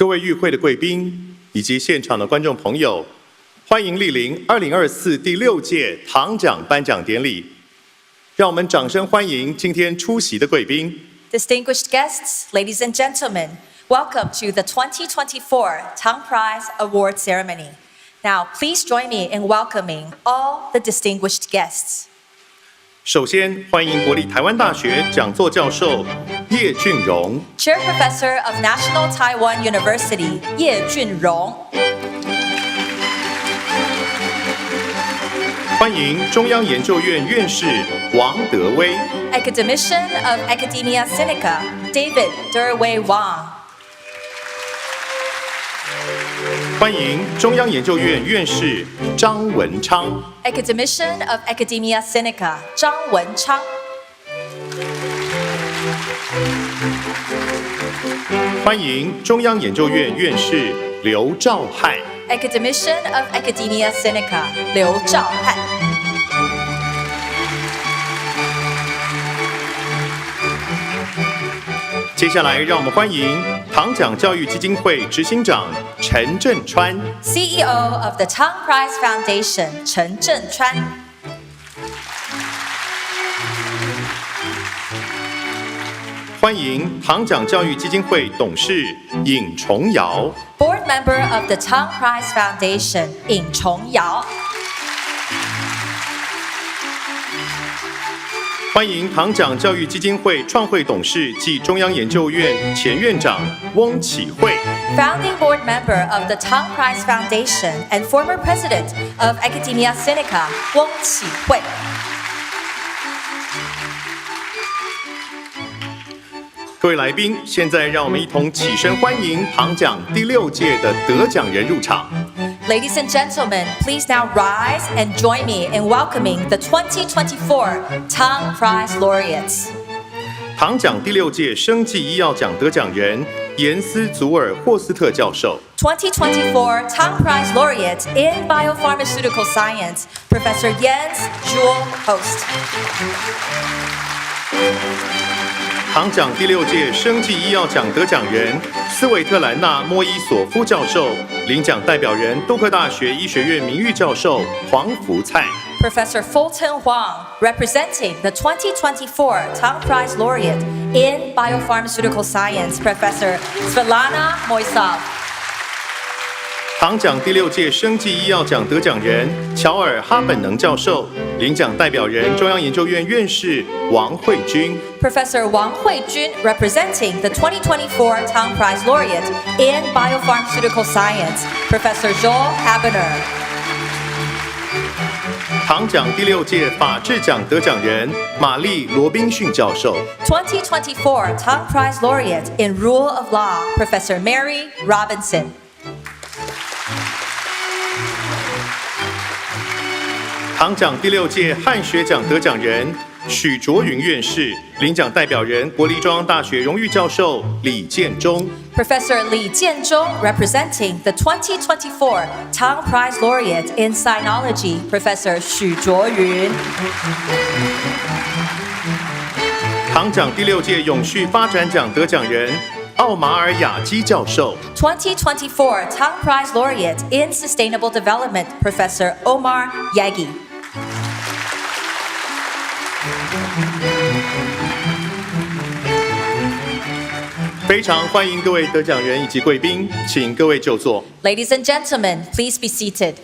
各位与会的贵宾以及现场的观众朋友，欢迎莅临2024第6届唐奖颁奖典礼。让我们掌声欢迎今天出席的贵宾。Distinguished guests, ladies and gentlemen, welcome to the 2024 Tang Prize Award Ceremony. Now, please join me in welcoming all the distinguished guests. 首先，欢迎国立台湾大学讲座教授叶俊荣 Chair Professor of National Taiwan University, 叶俊荣。欢迎中央研究院院士王德威 Academician of Academia Sinica, David Derwei Wang. 欢迎中央研究院院士张文昌 Academician of Academia Sinica, 张文昌。欢迎中央研究院院士刘兆汉 Academician of Academia Sinica, 刘兆汉。接下来，让我们欢迎唐奖教育基金会执行长陈振川 CEO of the Tang Prize Foundation, 陈振川。欢迎唐奖教育基金会董事尹崇尧 Board member of the Tang Prize Foundation, 尹崇尧。欢迎唐奖教育基金会创会董事暨中央研究院前院长翁启惠 Founding board member of the Tang Prize Foundation and former president of Academia Sinica, 翁启惠。各位来宾，现在让我们一同起身欢迎唐奖第6届的得奖人入场。Ladies and gentlemen, please now rise and join me in welcoming the 2024 Tang Prize laureates. 唐奖第6届生技医药奖得奖人严斯祖尔霍斯特教授。2024 Tang Prize laureate in biopharmaceutical science, Professor Jens Juul Host. 唐奖第6届生技医药奖得奖人斯韦特兰娜·莫伊索夫教授，领奖代表人杜克大学医学院名誉教授黄福蔡。Professor Fulton Huang, representing the 2024 Tang Prize laureate in biopharmaceutical science, Professor Svetlana Moisov. 唐奖第6届生技医药奖得奖人乔尔·哈本能教授，领奖代表人中央研究院院士王慧君。Professor Wang Huijun, representing the 2024 Tang Prize laureate in biopharmaceutical science, Professor Joel Habener. 唐奖第6届法治奖得奖人玛丽·罗宾逊教授。2024 Tang Prize laureate in Rule of Law, Professor Mary Robinson. 唐奖第6届汉学奖得奖人许卓云院士，领奖代表人国立中央大学荣誉教授李建中。Professor Li Jianzhong, representing the 2024 Tang Prize laureate in Sinology, Professor Xu Zhuoyun. 唐奖第6届永续发展奖得奖人奥马尔雅基教授。2024 Tang Prize laureate in Sustainable Development, Professor Omar Yagi. 非常欢迎各位得奖人以及贵宾，请各位就座。Ladies and gentlemen, please be seated.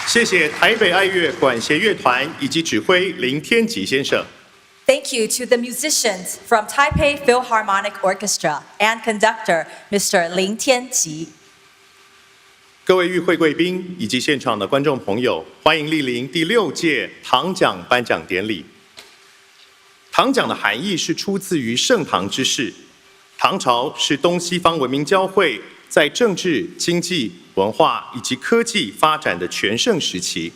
谢谢台北爱乐管弦乐团以及指挥林天吉先生。Thank you to the musicians from Taipei Philharmonic Orchestra and conductor Mr. Ling Tianji. 各位与会贵宾以及现场的观众朋友，欢迎莅临第6届唐奖颁奖典礼。唐奖的含义是出自于盛唐之世。唐朝是东西方文明交汇，在政治、经济、文化以及科技发展的全盛时期。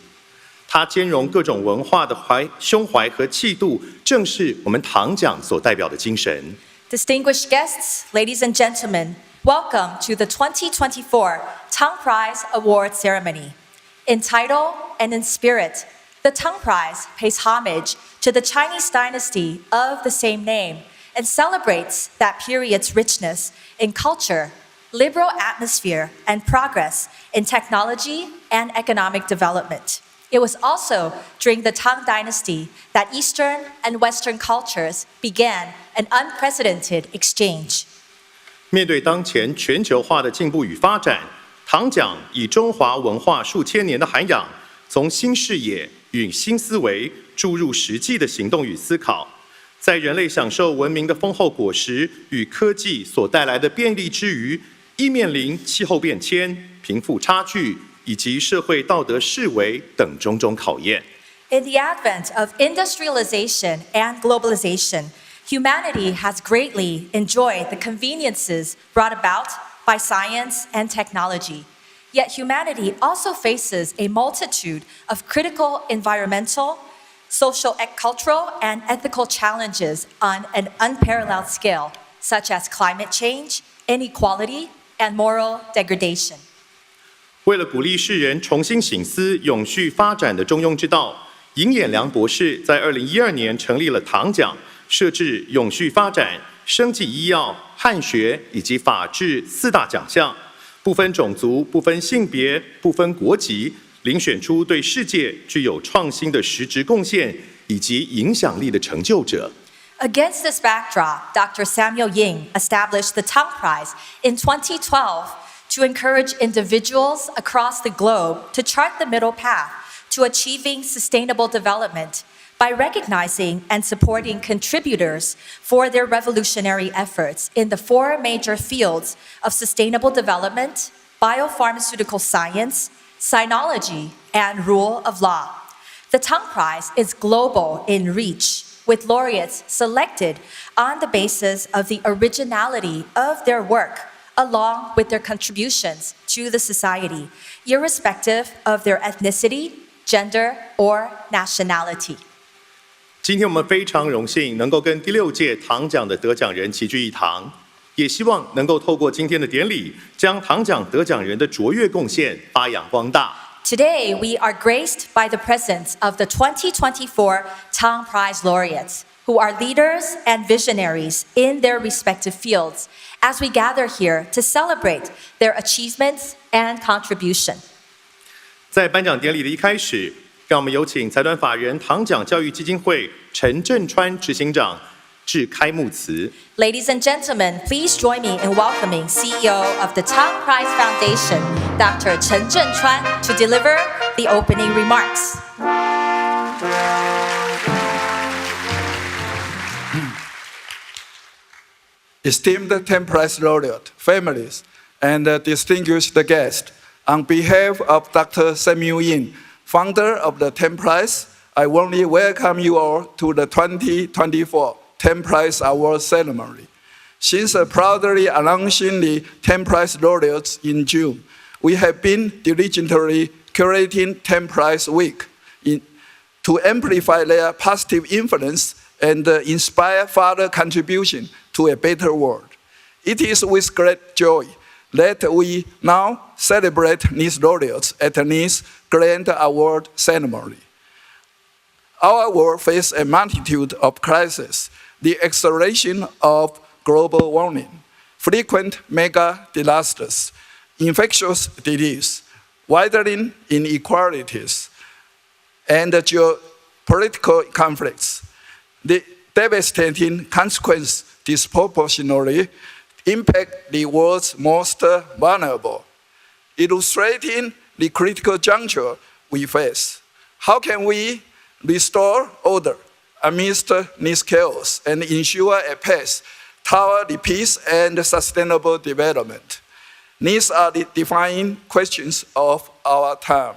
它兼容各种文化的胸怀和气度，正是我们唐奖所代表的精神。Distinguished guests, ladies and gentlemen, welcome to the 2024 Tang Prize Award Ceremony. In title and in spirit, the Tang Prize pays homage to the Chinese dynasty of the same name and celebrates that period's richness in culture, liberal atmosphere, and progress in technology and economic development. It was also during the Tang Dynasty that Eastern and Western cultures began an unprecedented exchange. 面对当前全球化的进步与发展，唐奖以中华文化数千年的涵养，从新视野与新思维注入实际的行动与思考，在人类享受文明的丰厚果实与科技所带来的便利之余，亦面临气候变迁、贫富差距以及社会道德式微等种种考验。In the advent of industrialization and globalization, humanity has greatly enjoyed the conveniences brought about by science and technology. Yet humanity also faces a multitude of critical environmental, social, cultural, and ethical challenges on an unparalleled scale, such as climate change, inequality, and moral degradation. 为了鼓励世人重新省思永续发展的中庸之道，尹衍良博士在2012年成立了唐奖，设置永续发展、生技医药、汉学以及法治4大奖项，不分种族、不分性别、不分国籍，遴选出对世界具有创新的实质贡献以及影响力的成就者。Against this backdrop, Dr. Samuel Ying established the Tang Prize in 2012 to encourage individuals across the globe to chart the middle path to achieving sustainable development by recognizing and supporting contributors for their revolutionary efforts in the 4 major fields of sustainable development, biopharmaceutical science, sinology, and rule of law. The Tang Prize is global in reach, with laureates selected on the basis of the originality of their work, along with their contributions to the society, irrespective of their ethnicity, gender, or nationality. 今天我们非常荣幸能够跟第6届唐奖的得奖人齐聚一堂，也希望能够透过今天的典礼，将唐奖得奖人的卓越贡献发扬光大。Today, we are graced by the presence of the 2024 Tang Prize laureates, who are leaders and visionaries in their respective fields, as we gather here to celebrate their achievements and contribution. 在颁奖典礼的一开始，让我们有请财团法人唐奖教育基金会陈振川执行长致开幕词。Ladies and gentlemen, please join me in welcoming CEO of the Tang Prize Foundation, Dr. Chen Zhenchuan, to deliver the opening remarks. Esteemed Tang Prize laureate, families, and distinguished guests, on behalf of Dr. Samuel Ying, founder of the Tang Prize, I warmly welcome you all to the 2024 Tang Prize Award Ceremony. Since proudly announcing the Tang Prize laureates in June, we have been diligently curating Tang Prize Week to amplify their positive influence and inspire further contribution to a better world. It is with great joy that we now celebrate these laureates at this grand award ceremony. Our world faces a multitude of crises: the acceleration of global warming, frequent mega disasters, infectious disease, widening inequalities, and geopolitical conflicts. The devastating consequences disproportionately impact the world's most vulnerable. Illustrating the critical juncture we face. How can we restore order amidst this chaos and ensure a path toward the peace and sustainable development? These are the defining questions of our time.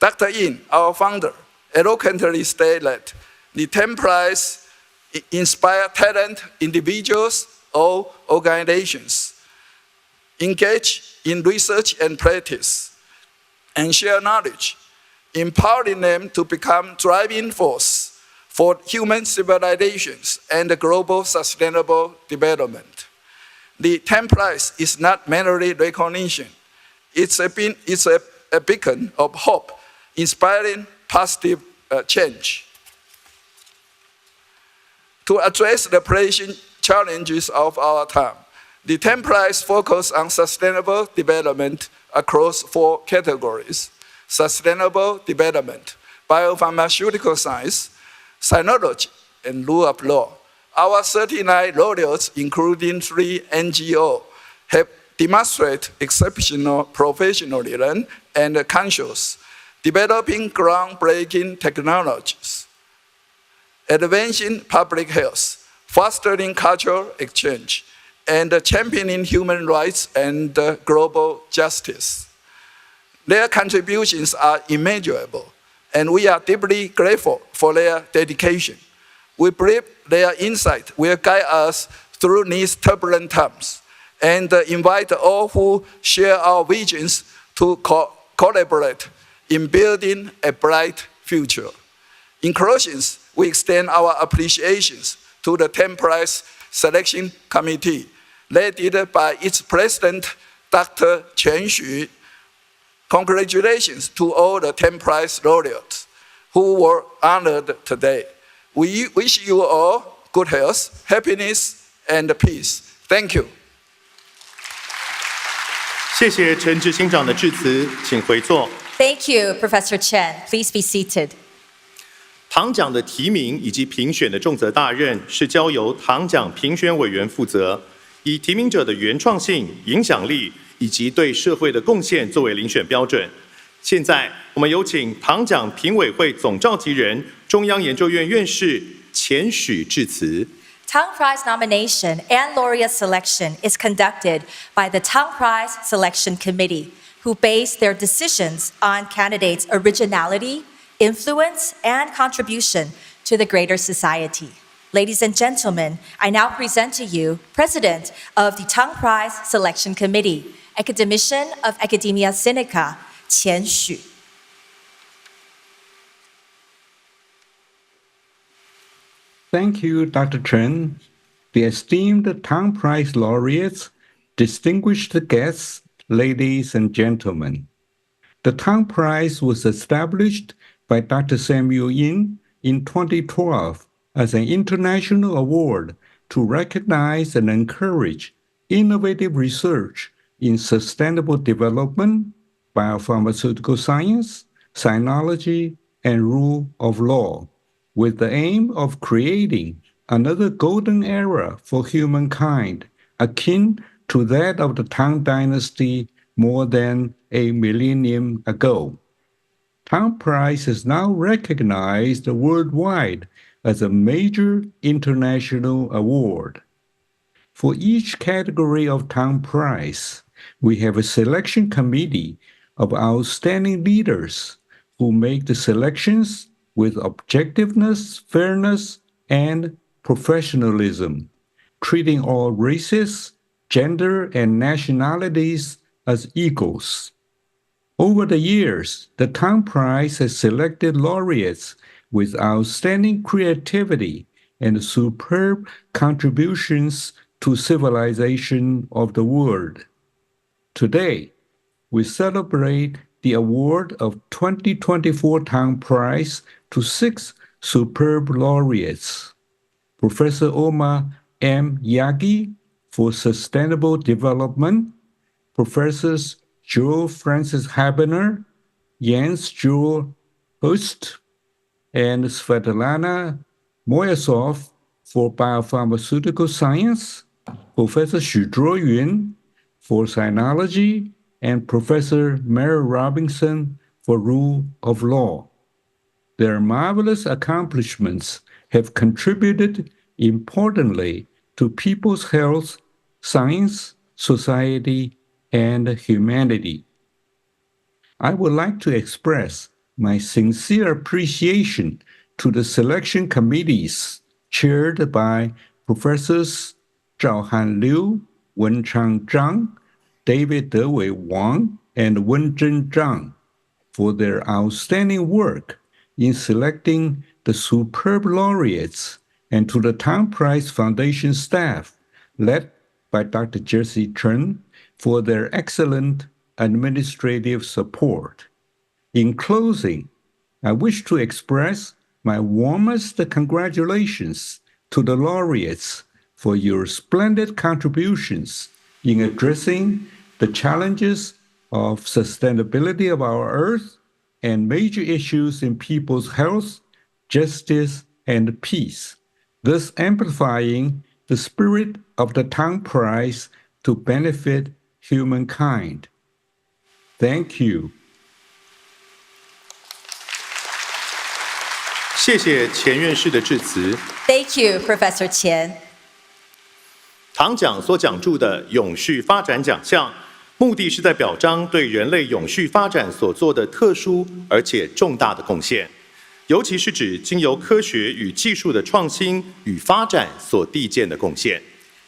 Dr. Ing, our founder, eloquently stated that the Tang Prize inspires talent, individuals, or organizations engage in research and practice and share knowledge, empowering them to become driving force for human civilizations and global sustainable development. The Tang Prize is not merely recognition. It's a beacon of hope, inspiring positive change. To address the pressing challenges of our time, the Tang Prize focuses on sustainable development across 4 categories: sustainable development, biopharmaceutical science, sinology, and rule of law. Our 39 laureates, including 3 NGOs, have demonstrated exceptional professionalism and conscience, developing groundbreaking technologies, advancing public health, fostering cultural exchange, and championing human rights and global justice. Their contributions are immeasurable, and we are deeply grateful for their dedication. We believe their insight will guide us through these turbulent times and invite all who share our visions to collaborate in building a bright future. In closing, we extend our appreciations to the Tang Prize Selection Committee, led by its president, Dr. Chen Xu. Congratulations to all the Tang Prize laureates who were honored today. We wish you all good health, happiness, and peace. Thank you. 谢谢陈执行长的致辞，请回座。 Thank you, Professor Chen. Please be seated. 唐奖的提名以及评选的重责大任是交由唐奖评选委员负责，以提名者的原创性、影响力以及对社会的贡献作为遴选标准。现在，我们有请唐奖评委会总召集人、中央研究院院士钱许致辞。 Tang Prize nomination and laureate selection is conducted by the Tang Prize Selection Committee, who base their decisions on candidates' originality, influence, and contribution to the greater society. Ladies and gentlemen, I now present to you President of the Tang Prize Selection Committee, Academician of Academia Sinica, Qian Xu. Thank you, Dr. Chen. The esteemed Tang Prize laureates, distinguished guests, ladies and gentlemen. The Tang Prize was established by Dr. Samuel Yin in 2012 as an international award to recognize and encourage innovative research in sustainable development, biopharmaceutical science, sinology, and rule of law, with the aim of creating another golden era for humankind, akin to that of the Tang Dynasty more than a millennium ago. Tang Prize is now recognized worldwide as a major international award. For each category of Tang Prize, we have a selection committee of outstanding leaders who make the selections with objectiveness, fairness, and professionalism, treating all races, gender, and nationalities as equals. Over the years, the Tang Prize has selected laureates with outstanding creativity and superb contributions to civilization of the world. Today, we celebrate the award of 2024 Tang Prize to 6 superb laureates. Professor Omar M. Yagi for Sustainable Development, Professors Joe Francis Habener, Jens Joel Host, and Svetlana Moyasov for Biopharmaceutical Science, Professor Xu Zhuoyun for Sinology, and Professor Mary Robinson for rule of law. Their marvelous accomplishments have contributed importantly to people's health, science, society, and humanity. I would like to express my sincere appreciation to the selection committees chaired by Professors Zhaohan Liu, Wenchang Zhang, David Dewey Wang, and Wenzhen Zhang for their outstanding work in selecting the superb laureates, and to the Tang Prize Foundation staff, led by Dr. Jessie Chen, for their excellent administrative support. In closing, I wish to express my warmest congratulations to the laureates for your splendid contributions in addressing the challenges of sustainability of our Earth and major issues in people's health, justice, and peace, thus amplifying the spirit of the Tang Prize to benefit humankind. Thank you. 谢谢钱院士的致辞。Thank you, Professor Qian. 唐奖所讲述的永续发展奖项，目的是在表彰对人类永续发展所做的特殊而且重大的贡献，尤其是指经由科学与技术的创新与发展所缔建的贡献。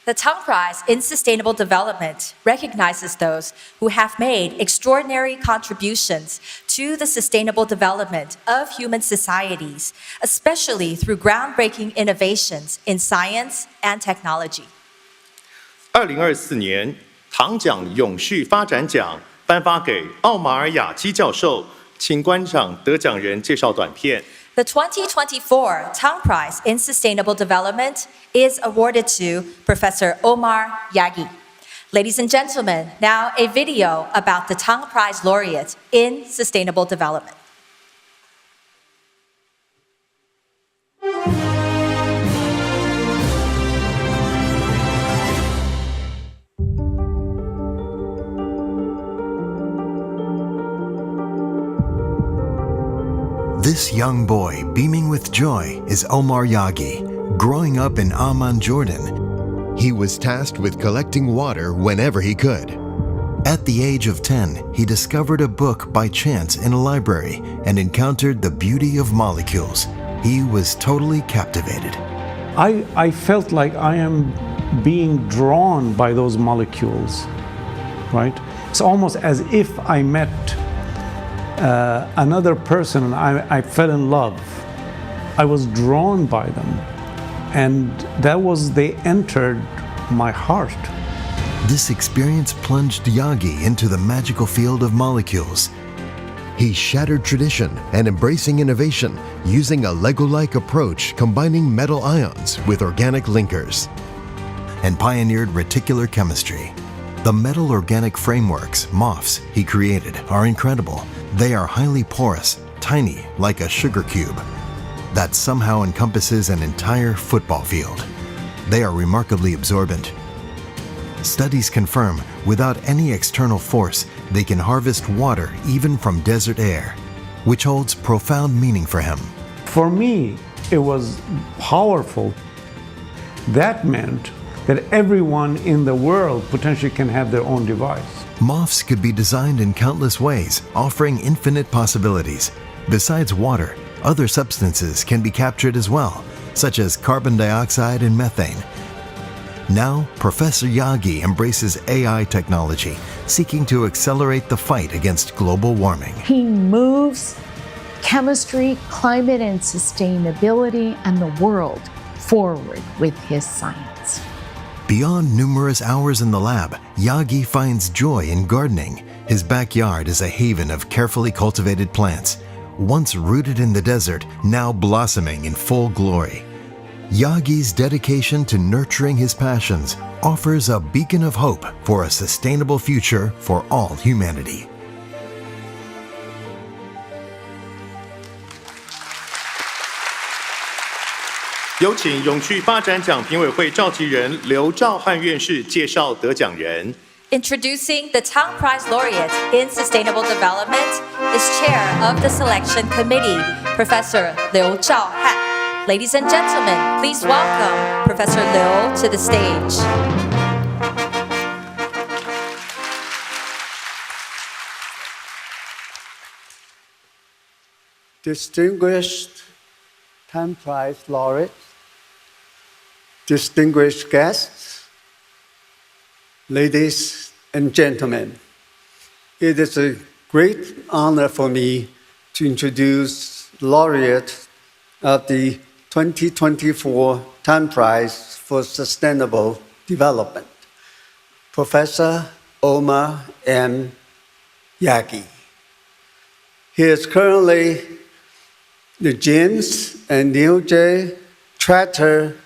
The Tang Prize in Sustainable Development recognizes those who have made extraordinary contributions to the sustainable development of human societies, especially through groundbreaking innovations in science and technology. 2024年，唐奖永续发展奖颁发给奥马尔雅基教授，请观赏得奖人介绍短片。The 2024 Tang Prize in Sustainable Development is awarded to Professor Omar Yagi. Ladies and gentlemen, now a video about the Tang Prize laureate in sustainable development. This young boy, beaming with joy, is Omar Yagi, growing up in Amman, Jordan. He was tasked with collecting water whenever he could. At the age of 10, he discovered a book by chance in a library and encountered the beauty of molecules. He was totally captivated. I felt like I am being drawn by those molecules, right? It's almost as if I met another person and I fell in love. I was drawn by them, and they entered my heart. This experience plunged Yagi into the magical field of molecules. He shattered tradition and embracing innovation using a Lego-like approach combining metal ions with organic linkers, and pioneered reticular chemistry. The metal organic frameworks, MOFs, he created are incredible. They are highly porous, tiny like a sugar cube, that somehow encompasses an entire football field. They are remarkably absorbent. Studies confirm, without any external force, they can harvest water even from desert air, which holds profound meaning for him. For me, it was powerful. That meant that everyone in the world potentially can have their own device. MOFs could be designed in countless ways, offering infinite possibilities. Besides water, other substances can be captured as well, such as carbon dioxide and methane. Now, Professor Yagi embraces AI technology, seeking to accelerate the fight against global warming. He moves chemistry, climate, and sustainability and the world forward with his science. Beyond numerous hours in the lab, Yagi finds joy in gardening. His backyard is a haven of carefully cultivated plants, once rooted in the desert, now blossoming in full glory. Yagi's dedication to nurturing his passions offers a beacon of hope for a sustainable future for all humanity. 有请永续发展奖评委会召集人刘兆汉院士介绍得奖人。Introducing the Tang Prize Laureate in Sustainable Development is Chair of the Selection Committee, Professor Liu Zhaohan. Ladies and gentlemen, please welcome Professor Liu to the stage. Distinguished Tang Prize laureates, distinguished guests, ladies and gentlemen, it is a great honor for me to introduce laureate of the 2024 Tang Prize for Sustainable Development, Professor Omar M. Yagi. He is currently the James and Neil J. Tratter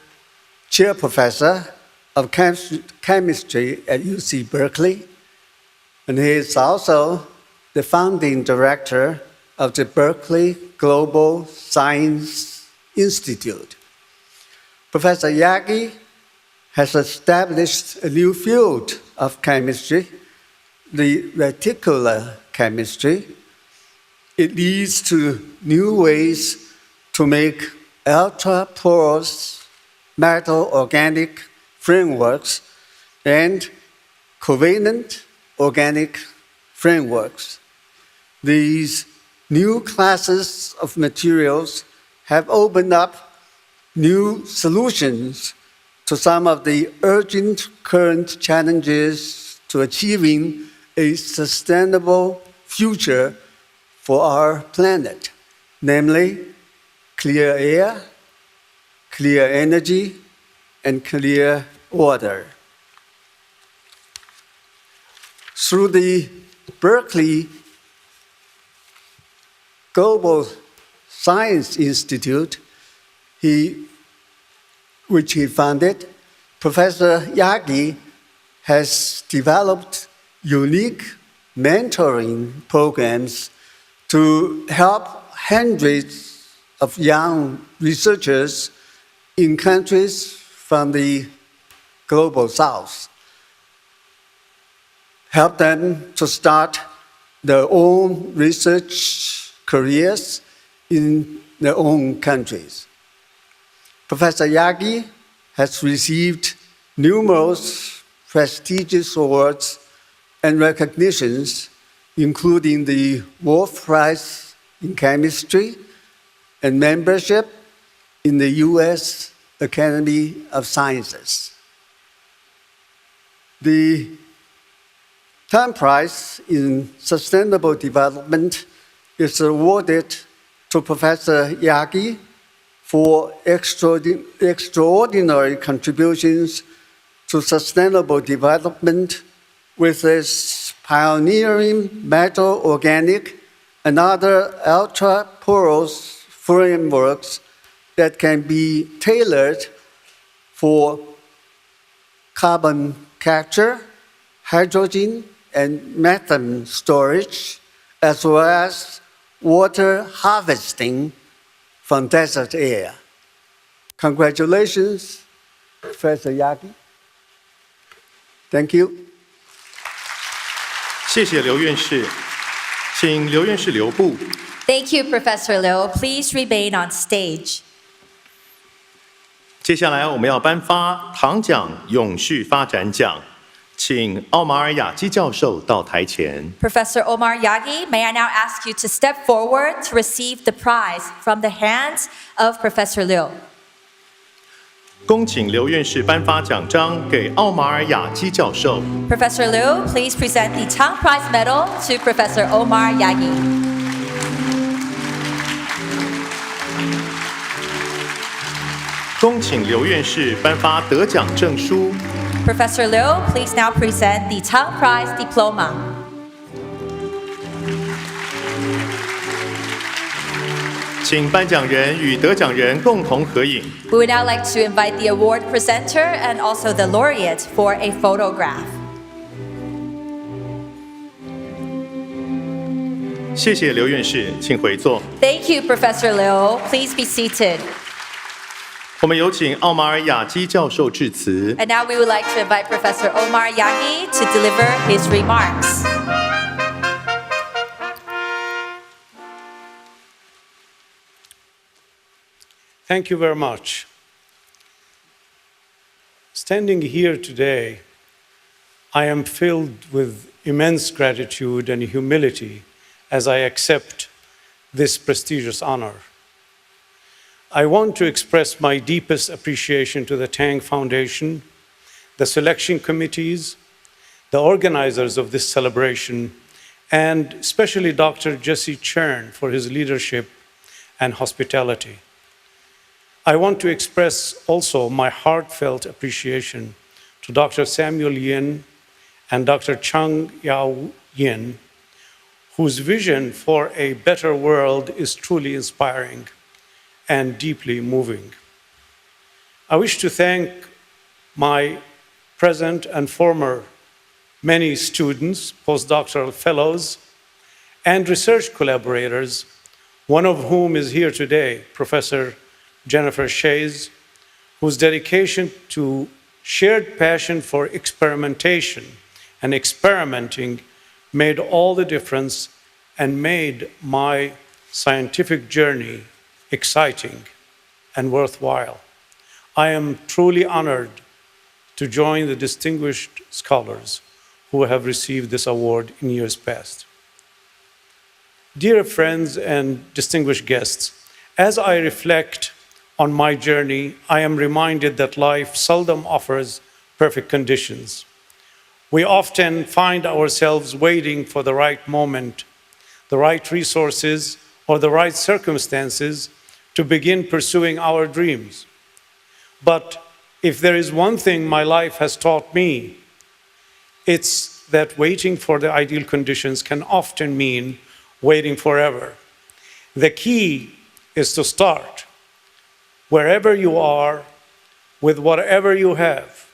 Chair Professor of Chemistry at UC Berkeley, and he is also the founding director of the Berkeley Global Science Institute. Professor Yagi has established a new field of chemistry, the reticular chemistry. It leads to new ways to make ultra-porous metal organic frameworks and covalent organic frameworks. These new classes of materials have opened up new solutions to some of the urgent current challenges to achieving a sustainable future for our planet, namely clear air, clear energy, and clear water. Through the Berkeley Global Science Institute, which he founded, Professor Yagi has developed unique mentoring programs to help hundreds of young researchers in countries from the global south. Help them to start their own research careers in their own countries. Professor Yagi has received numerous prestigious awards and recognitions, including the Wolf Prize in Chemistry and membership in the U.S. Academy of Sciences. The Tang Prize in Sustainable Development is awarded to Professor Yagi for extraordinary contributions to sustainable development with his pioneering metal organic and other ultra-porous frameworks that can be tailored for carbon capture, hydrogen and methane storage, as well as water harvesting from desert air. Congratulations, Professor Yagi. Thank you. 谢谢刘院士，请刘院士留步。 Thank you, Professor Liu. Please remain on stage. 接下来我们要颁发唐奖永续发展奖，请奥马尔雅基教授到台前。 Professor Omar Yagi, may I now ask you to step forward to receive the prize from the hands of Professor Liu. 恭请刘院士颁发奖章给奥马尔雅基教授。 Professor Liu, please present the Tang Prize Medal to Professor Omar Yagi. 恭请刘院士颁发得奖证书。 Professor Liu, please now present the Tang Prize Diploma. 请颁奖人与得奖人共同合影。 We would now like to invite the award presenter and also the laureate for a photograph. 谢谢刘院士，请回座。 Thank you, Professor Liu. Please be seated. 我们有请奥马尔雅基教授致辞。 And now we would like to invite Professor Omar Yagi to deliver his remarks. Thank you very much. Standing here today, I am filled with immense gratitude and humility as I accept this prestigious honor. I want to express my deepest appreciation to the Tang Foundation, the selection committees, the organizers of this celebration, and especially Dr. Jesse Chern for his leadership and hospitality. I want to express also my heartfelt appreciation to Dr. Samuel Yin and Dr. Chung Yao Yin, whose vision for a better world is truly inspiring and deeply moving. I wish to thank my present and former many students, postdoctoral fellows, and research collaborators, one of whom is here today, Professor Jennifer Shays, whose dedication to shared passion for experimentation and experimenting made all the difference and made my scientific journey exciting and worthwhile. I am truly honored to join the distinguished scholars who have received this award in years past. Dear friends and distinguished guests, as I reflect on my journey, I am reminded that life seldom offers perfect conditions. We often find ourselves waiting for the right moment, the right resources, or the right circumstances to begin pursuing our dreams. But if there is one thing my life has taught me, it's that waiting for the ideal conditions can often mean waiting forever. The key is to start wherever you are, with whatever you have,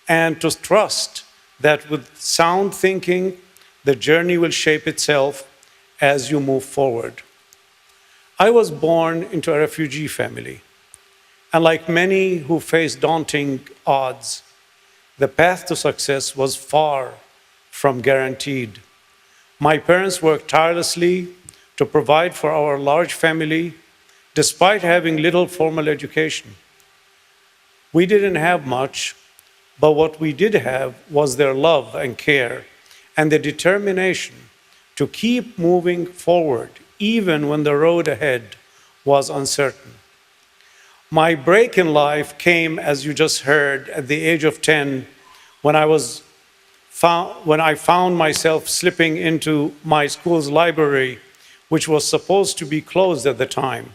and to trust that with sound thinking, the journey will shape itself as you move forward. I was born into a refugee family, and like many who face daunting odds, the path to success was far from guaranteed. My parents worked tirelessly to provide for our large family, despite having little formal education. We didn't have much, but what we did have was their love and care and the determination to keep moving forward, even when the road ahead was uncertain. My break in life came, as you just heard, at the age of 10, when I found myself slipping into my school's library, which was supposed to be closed at the time.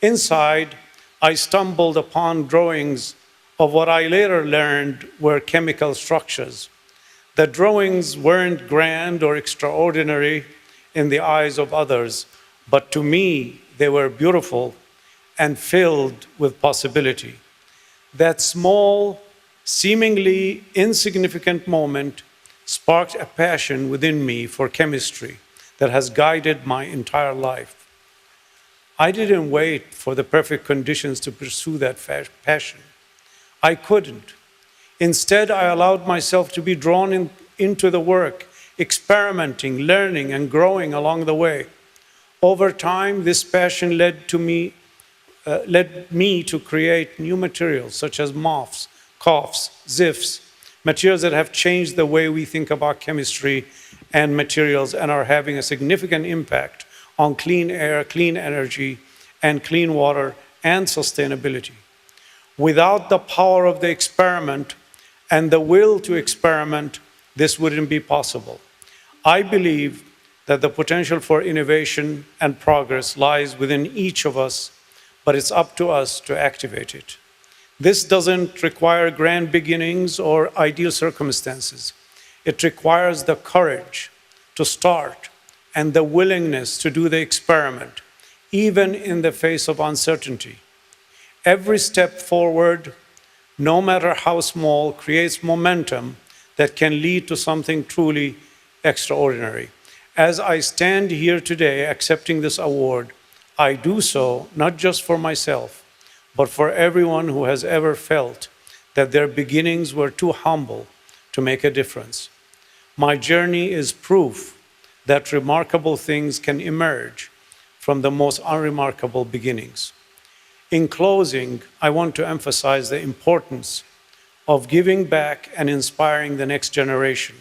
Inside, I stumbled upon drawings of what I later learned were chemical structures. The drawings weren't grand or extraordinary in the eyes of others, but to me, they were beautiful and filled with possibility. That small, seemingly insignificant moment sparked a passion within me for chemistry that has guided my entire life. I didn't wait for the perfect conditions to pursue that passion. I couldn't. Instead, I allowed myself to be drawn into the work, experimenting, learning, and growing along the way. Over time, this passion led me to create new materials such as MOFs, COFs, ZIFs, materials that have changed the way we think about chemistry and materials and are having a significant impact on clean air, clean energy, and clean water and sustainability. Without the power of the experiment and the will to experiment, this wouldn't be possible. I believe that the potential for innovation and progress lies within each of us, but it's up to us to activate it. This doesn't require grand beginnings or ideal circumstances. It requires the courage to start and the willingness to do the experiment, even in the face of uncertainty. Every step forward, no matter how small, creates momentum that can lead to something truly extraordinary. As I stand here today accepting this award, I do so not just for myself, but for everyone who has ever felt that their beginnings were too humble to make a difference. My journey is proof that remarkable things can emerge from the most unremarkable beginnings. In closing, I want to emphasize the importance of giving back and inspiring the next generation.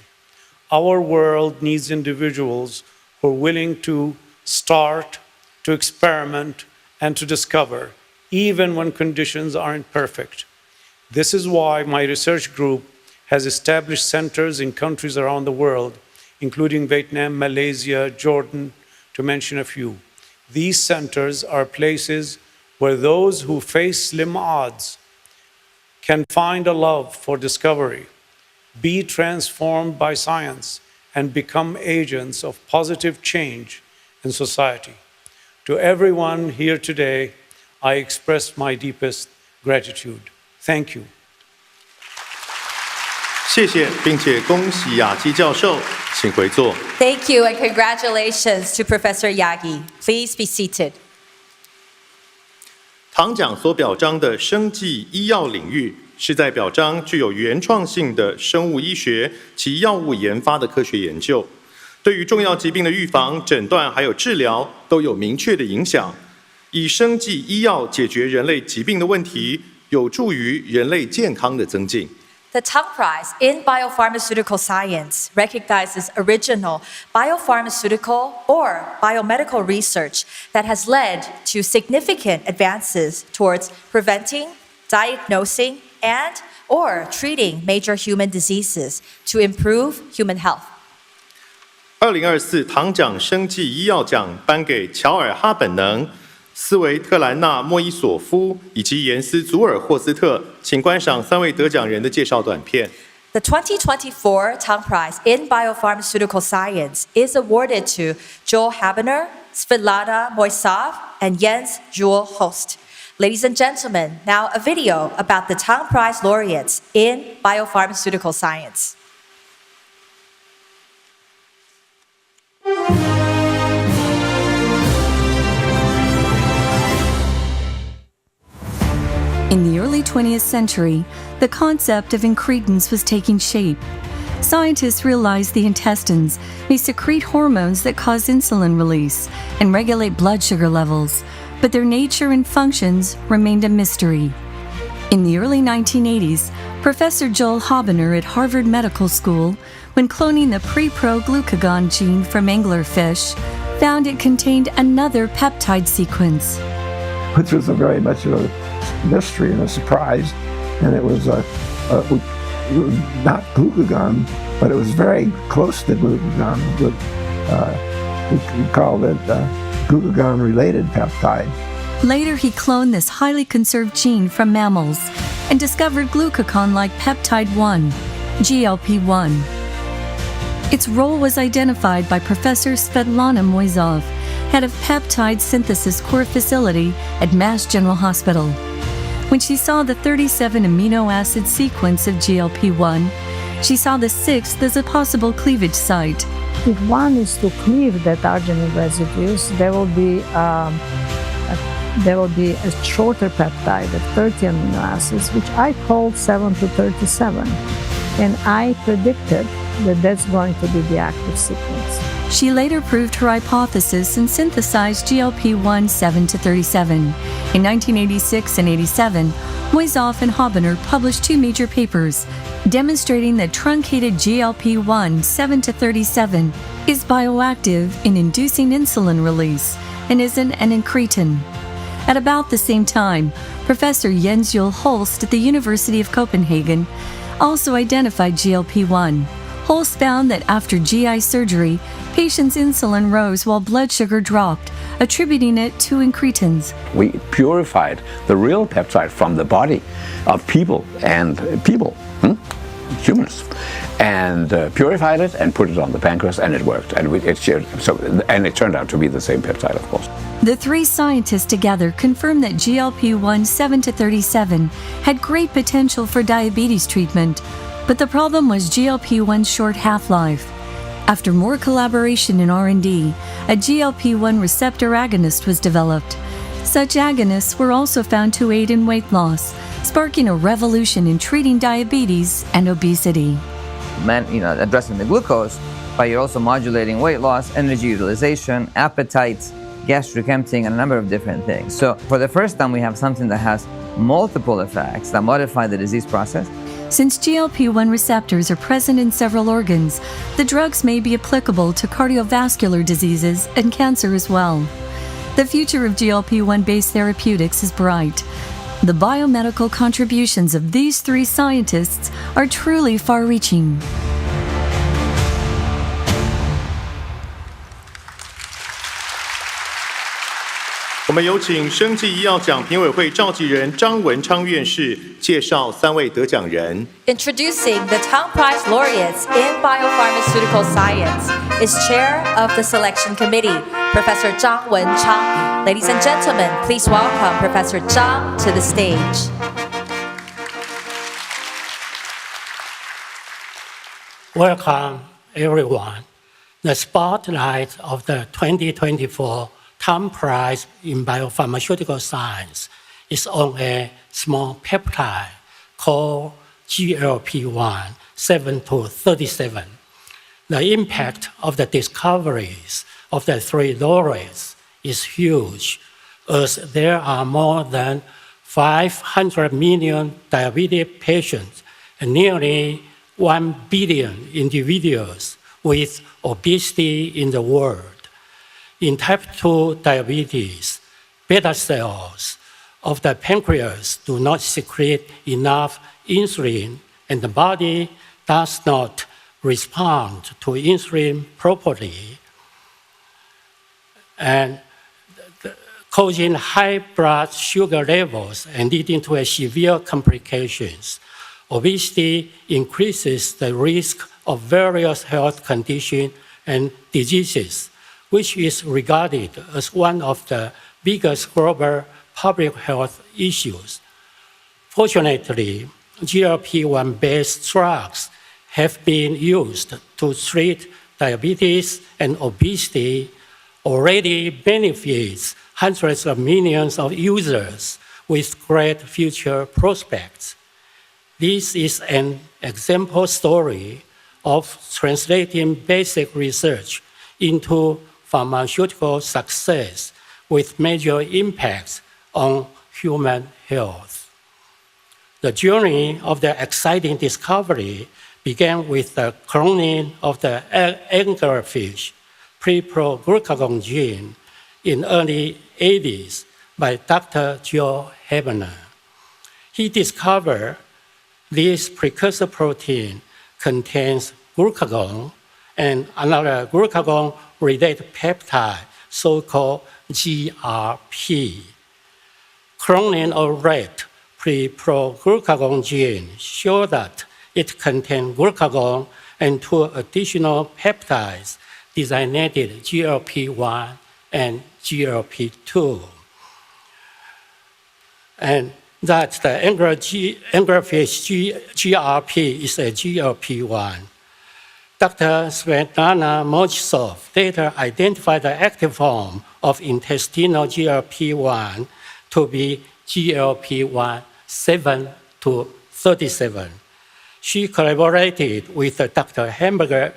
Our world needs individuals who are willing to start, to experiment, and to discover, even when conditions aren't perfect. This is why my research group has established centers in countries around the world, including Vietnam, Malaysia, Jordan, to mention a few. These centers are places where those who face slim odds can find a love for discovery, be transformed by science, and become agents of positive change in society. To everyone here today, I express my deepest gratitude. Thank you. 谢谢，并且恭喜雅基教授，请回座。 Thank you and congratulations to Professor Yagi. Please be seated. 唐奖所表彰的生技医药领域，是在表彰具有原创性的生物医学及药物研发的科学研究，对于重要疾病的预防、诊断还有治疗都有明确的影响。以生技医药解决人类疾病的问题，有助于人类健康的增进。 The Tang Prize in Biopharmaceutical Science recognizes original biopharmaceutical or biomedical research that has led to significant advances towards preventing, diagnosing, and or treating major human diseases to improve human health. 2024唐奖生技医药奖颁给乔尔哈本能、斯维特兰娜莫伊索夫以及严斯祖尔霍斯特，请观赏3位得奖人的介绍短片。 The 2024 Tang Prize in Biopharmaceutical Science is awarded to Joel Habener, Svetlana Moisov, and Jens Juhl Holst. Ladies and gentlemen, now a video about the Tang Prize laureates in biopharmaceutical science. In the early 20th century, the concept of incretins was taking shape. Scientists realized the intestines may secrete hormones that cause insulin release and regulate blood sugar levels, but their nature and functions remained a mystery. In the early 1980s, Professor Joel Habener at Harvard Medical School, when cloning the pre-pro-glucagon gene from anglerfish, found it contained another peptide sequence. Which was very much of a mystery and a surprise, and it was not glucagon, but it was very close to glucagon. We called it glucagon-related peptide. Later, he cloned this highly conserved gene from mammals and discovered glucagon-like peptide 1, GLP-1. Its role was identified by Professor Svetlana Moisov, head of peptide synthesis core facility at Mass General Hospital. When she saw the 37 amino acid sequence of GLP-1, she saw the 6th as a possible cleavage site. If one is to cleave that arginine residues, there will be a shorter peptide of 30 amino acids, which I called 7 to 37. And I predicted that that's going to be the active sequence. She later proved her hypothesis and synthesized GLP-1 7 to 37. In 1986 and 87, Moisov and Habener published 2 major papers demonstrating that truncated GLP-1 7 to 37 is bioactive in inducing insulin release and isn't an incretin. At about the same time, Professor Jens Juhl Holst at the University of Copenhagen also identified GLP-1. Holst found that after GI surgery, patients' insulin rose while blood sugar dropped, attributing it to incretins. We purified the real peptide from the body of humans, and purified it and put it on the pancreas, and it worked. And it turned out to be the same peptide, of course. The 3 scientists together confirmed that GLP-1 7 to 37 had great potential for diabetes treatment, but the problem was GLP-1's short half-life. After more collaboration in R&D, a GLP-1 receptor agonist was developed. Such agonists were also found to aid in weight loss, sparking a revolution in treating diabetes and obesity. Addressing the glucose, but you're also modulating weight loss, energy utilization, appetite, gastric emptying, and a number of different things. So for the first time, we have something that has multiple effects that modify the disease process. Since GLP-1 receptors are present in several organs, the drugs may be applicable to cardiovascular diseases and cancer as well. The future of GLP-1-based therapeutics is bright. The biomedical contributions of these three scientists are truly far-reaching.我们有请生技医药奖评委会召集人张文昌院士介绍3位得奖人。Introducing the Tang Prize laureates in biopharmaceutical science is Chair of the Selection Committee, Professor Zhang Wenchang. Ladies and gentlemen, please welcome Professor Zhang to the stage. Welcome, everyone. The spotlight of the 2024 Tang Prize in Biopharmaceutical Science is on a small peptide called GLP-1 7-37. The impact of the discoveries of the three laureates is huge, as there are more than 500 million diabetic patients and nearly 1 billion individuals with obesity in the world. In type 2 diabetes, beta cells of the pancreas do not secrete enough insulin, and the body does not respond to insulin properly, and causing high blood sugar levels and leading to severe complications. Obesity increases the risk of various health conditions and diseases, which is regarded as one of the biggest global public health issues. Fortunately, GLP-1-based drugs have been used to treat diabetes and obesity, already benefits hundreds of millions of users with great future prospects. This is an example story of translating basic research into pharmaceutical success with major impacts on human health. The journey of the exciting discovery began with the cloning of the anglerfish pre-pro-glucagon gene in early 80s by Dr. Joe Hebner. He discovered this precursor protein contains glucagon and another glucagon-related peptide, so-called GRP. Cloning of rat pre-pro-glucagon gene showed that it contained glucagon and 2 additional peptides designated GLP-1 and GLP-2. And that the anglerfish GRP is a GLP-1. Dr. Svetlana Mochsov later identified the active form of intestinal GLP-1 to be GLP-1 7-37. She collaborated with Dr. Hebner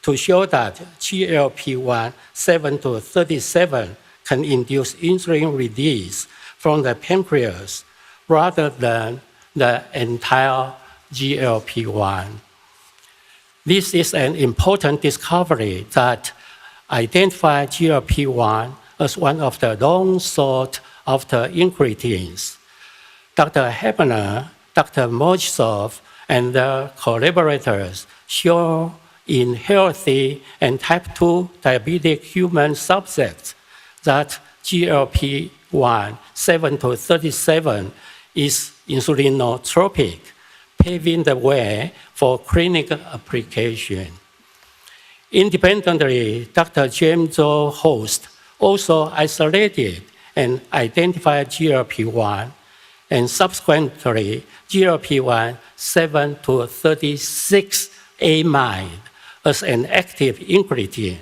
to show that GLP-1 7-37 can induce insulin release from the pancreas rather than the entire GLP-1. This is an important discovery that identifies GLP-1 as one of the long sought after incretins. Dr. Hebner, Dr. Mochsov, and their collaborators show in healthy and type 2 diabetic human subjects that GLP-1 7-37 is insulinotropic, paving the way for clinical application. Independently, Dr. James O. Host also isolated and identified GLP-1, and subsequently GLP-1 7-36 amide as an active ingredient.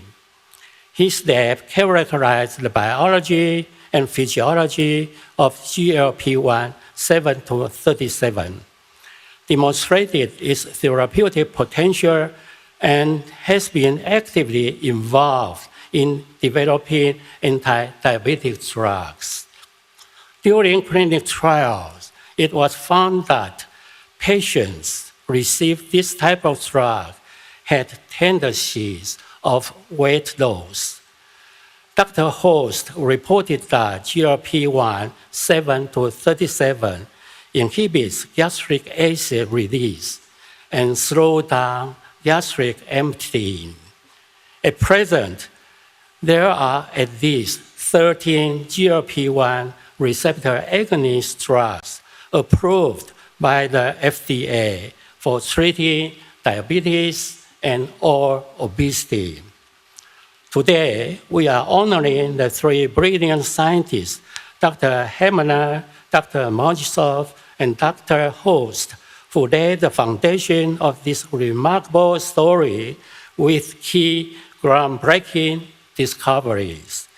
His lab characterized the biology and physiology of GLP-1 7 to 37, demonstrated its therapeutic potential, and has been actively involved in developing anti-diabetic drugs. During clinical trials, it was found that patients receiving this type of drug had tendencies of weight loss. Dr. Host reported that GLP-1 7 to 37 inhibits gastric acid release and slows down gastric emptying. At present, there are at least 13 GLP-1 receptor agonist drugs approved by the FDA for treating diabetes and/or obesity. Today, we are honoring the three brilliant scientists, Dr. Hamner, Dr. Mojsov, and Dr. Host, who laid the foundation of this remarkable story with key groundbreaking discoveries.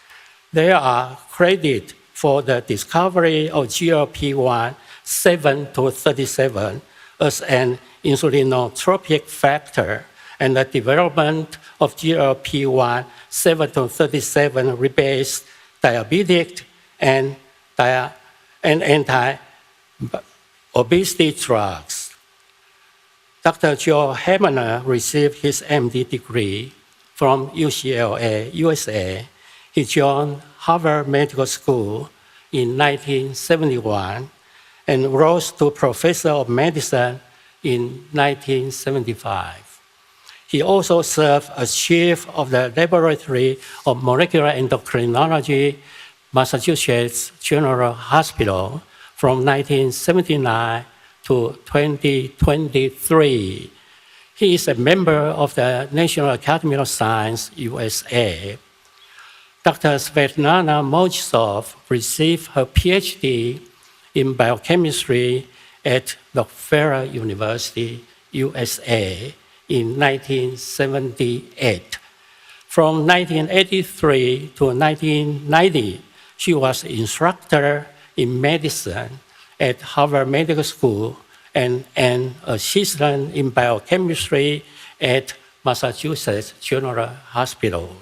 They are credited for the discovery of GLP-1 7 to 37 as an insulinotropic factor and the development of GLP-1 7 to 37 based diabetic and anti-obesity drugs. Dr. Joe Hamner received his MD degree from UCLA, USA. He joined Harvard Medical School in 1971 and rose to professor of medicine in 1975. He also served as chief of the Laboratory of Molecular Endocrinology, Massachusetts General Hospital from 1979 to 2023. He is a member of the National Academy of Science, USA. Dr. Svetlana Mojsov received her PhD in biochemistry at Rockefeller University, USA in 1978. From 1983 to 1990, she was instructor in medicine at Harvard Medical School and an assistant in biochemistry at Massachusetts General Hospital.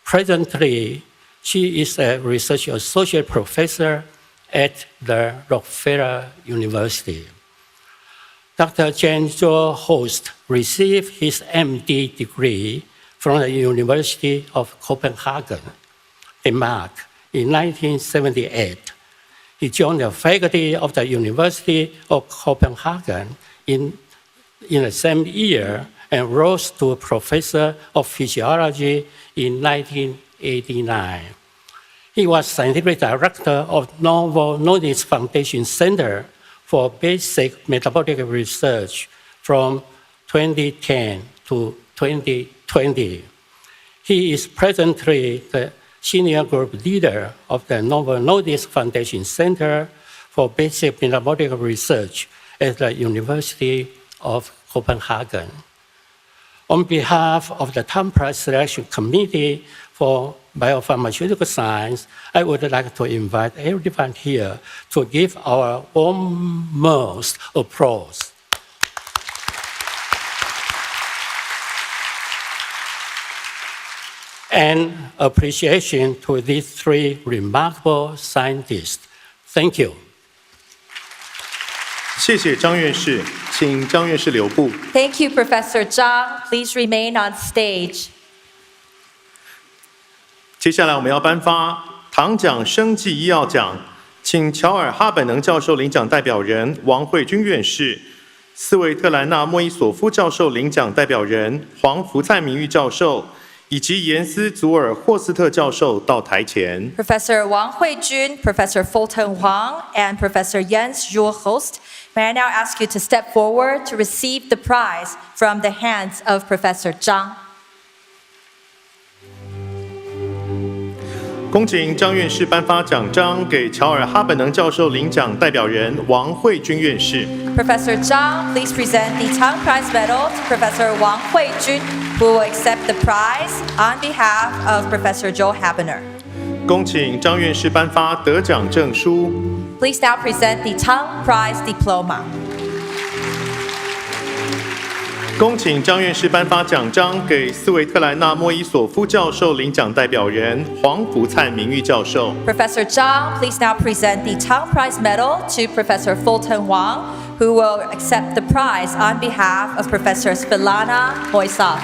Presently, she is a research associate professor at the Rockefeller University. Dr. Jens-Jo Host received his MD degree from the University of Copenhagen, Denmark, in 1978. He joined the faculty of the University of Copenhagen in the same year and rose to a professor of physiology in 1989. He was scientific director of Novo Nordisk Foundation Center for Basic Metabolic Research from 2010 to 2020. He is presently the senior group leader of the Novo Nordisk Foundation Center for Basic Metabolic Research at the University of Copenhagen. On behalf of the Tang Prize Selection Committee for Biopharmaceutical Science, I would like to invite everyone here to give our warmest applause. And appreciation to these three remarkable scientists. Thank you. 谢谢张院士，请张院士留步。 Thank you, Professor Zhang. Please remain on stage. 接下来我们要颁发唐奖生技医药奖，请乔尔哈本能教授领奖代表人王慧君院士、斯维特兰纳莫伊索夫教授领奖代表人黄福灿名誉教授，以及严斯祖尔霍斯特教授到台前。 Professor Wang Huijun, Professor Fulton Huang, and Professor Jens Juul Host, may I now ask you to step forward to receive the prize from the hands of Professor Zhang. 恭请张院士颁发奖章给乔尔哈本能教授领奖代表人王慧君院士。 Professor Zhang, please present the Tang Prize Medal to Professor Wang Huijun. who will accept the prize on behalf of Professor Joel Habener. 恭请张院士颁发得奖证书。 Please now present the Tang Prize Diploma. 恭请张院士颁发奖章给斯维特兰纳莫伊索夫教授领奖代表人黄福灿名誉教授。 Professor Zhang, please now present the Tang Prize Medal to Professor Fulton Wang, who will accept the prize on behalf of Professor Svilana Moisov.